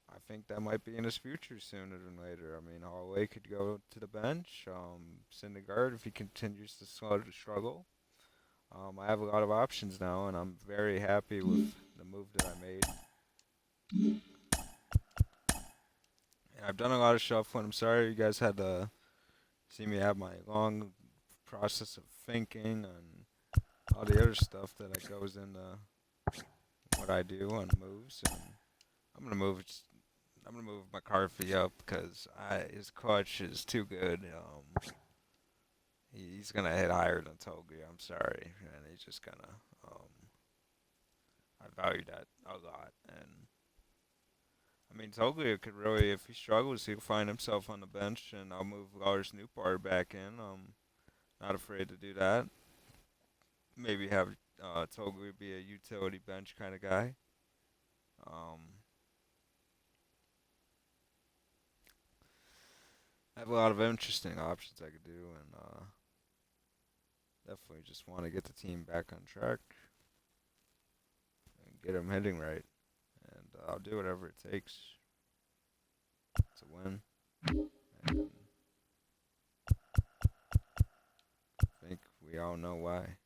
I think that might be in his future sooner than later. I mean, Holloway could go to the bench. Syndergaard, if he continues to struggle. I have a lot of options now, and I'm very happy with the move that I made. And I've done a lot of shuffling. I'm sorry you guys had to see me have my long process of thinking and all the other stuff that goes into what I do on moves. And I'm gonna move McCarthy up because his clutch is too good. He's gonna hit higher than Togi. I'm sorry, and he's just gonna. I value that a lot, and I mean Toglia could really, if he struggles, he'll find himself on the bench, and I'll move Lars Newpart back in. I'm not afraid to do that. Maybe have Toglia be a utility bench kind of guy. I have a lot of interesting options I could do, and definitely just want to get the team back on track and get them hitting right. And I'll do whatever it takes to win. And we all know why.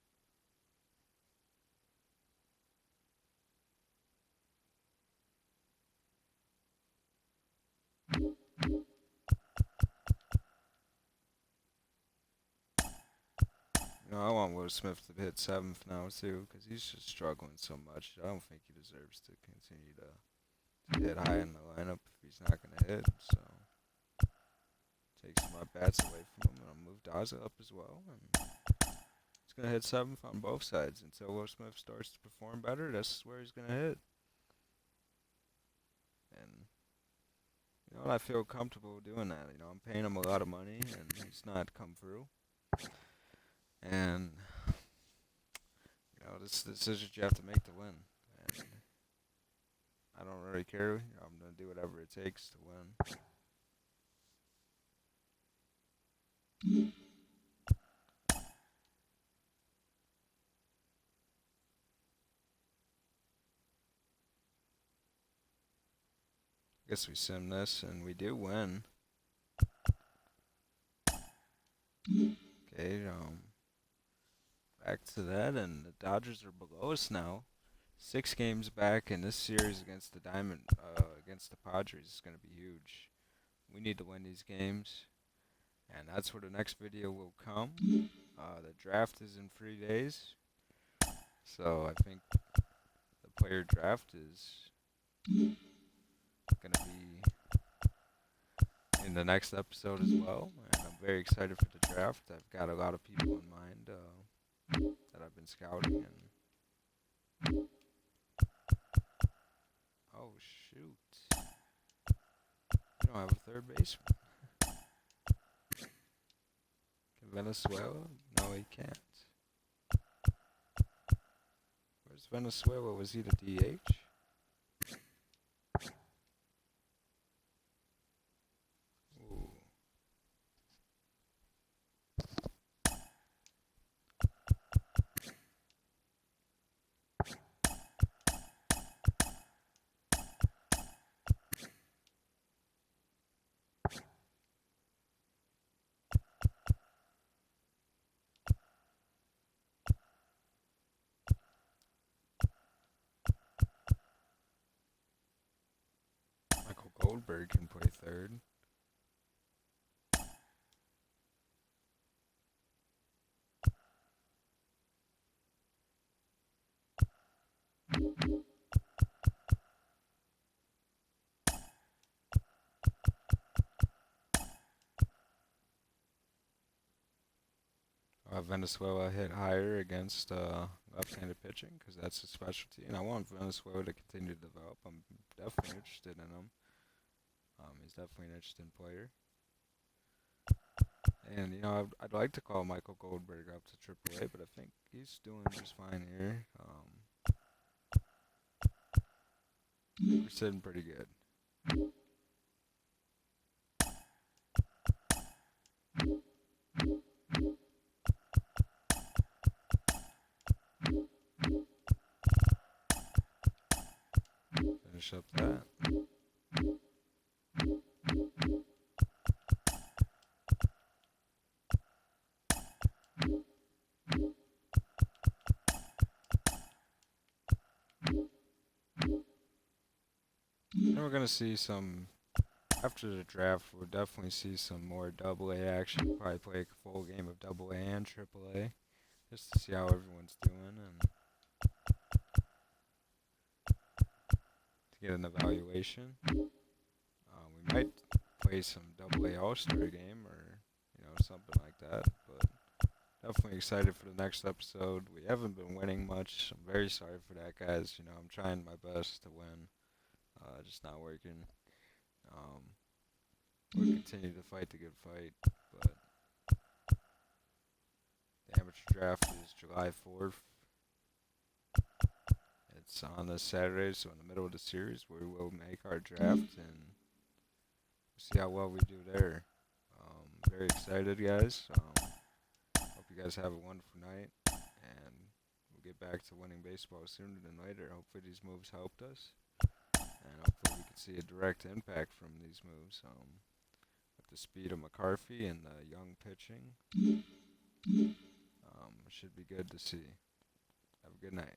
I want Will Smith to hit 7th now too, because he's just struggling so much. I don't think he deserves to continue to hit high in the lineup if he's not going to hit. So take some more bats away from him, and I'll move Daza up as well. And he's going to hit 7th on both sides until Will Smith starts to perform better. That's where he's going to hit. And I feel comfortable doing that. I'm paying him a lot of money, and he's not come through. And this decision you have to make to win. And I don't really care. I'm gonna do whatever it takes to win. Guess we sim this, and we do win. Okay, back to that, and the Dodgers are below us now. 6 games back, and this series against the against the Padres is going to be huge. We need to win these games, and that's where the next video will come. The draft is in 3 days, so I think the player draft is going to be in the next episode as well, and I'm very excited for the draft. I've got a lot of people in mind that I've been scouting, and oh shoot, we don't have a third baseman. Can Venezuela? No, he can't. Where's Venezuela? Was he the DH? Goldberg can play third. Venezuela hit higher against left-handed pitching because that's his specialty, and I want Venezuela to continue to develop. I'm definitely interested in him. He's definitely an interesting player. And, I'd like to call Michael Goldberg up to AAA, but I think he's doing just fine here. We're sitting pretty good. Finish up that. And we're going to see some, after the draft, we'll definitely see some more AA action. Probably play a full game of AA and AAA, just to see how everyone's doing and to get an evaluation. We might play some AA All-Star game or, something like that, but definitely excited for the next episode. We haven't been winning much. I'm very sorry for that, guys. I'm trying my best to win. Just not working. We'll continue to fight the good fight, but the amateur draft is July 4th. It's on this Saturday, so in the middle of the series, we will make our draft and see how well we do there. Very excited, guys. Hope you guys have a wonderful night, and we'll get back to winning baseball sooner than later. Hopefully these moves helped us, and hopefully we can see a direct impact from these moves. With the speed of McCarthy and the young pitching, should be good to see. Have a good night.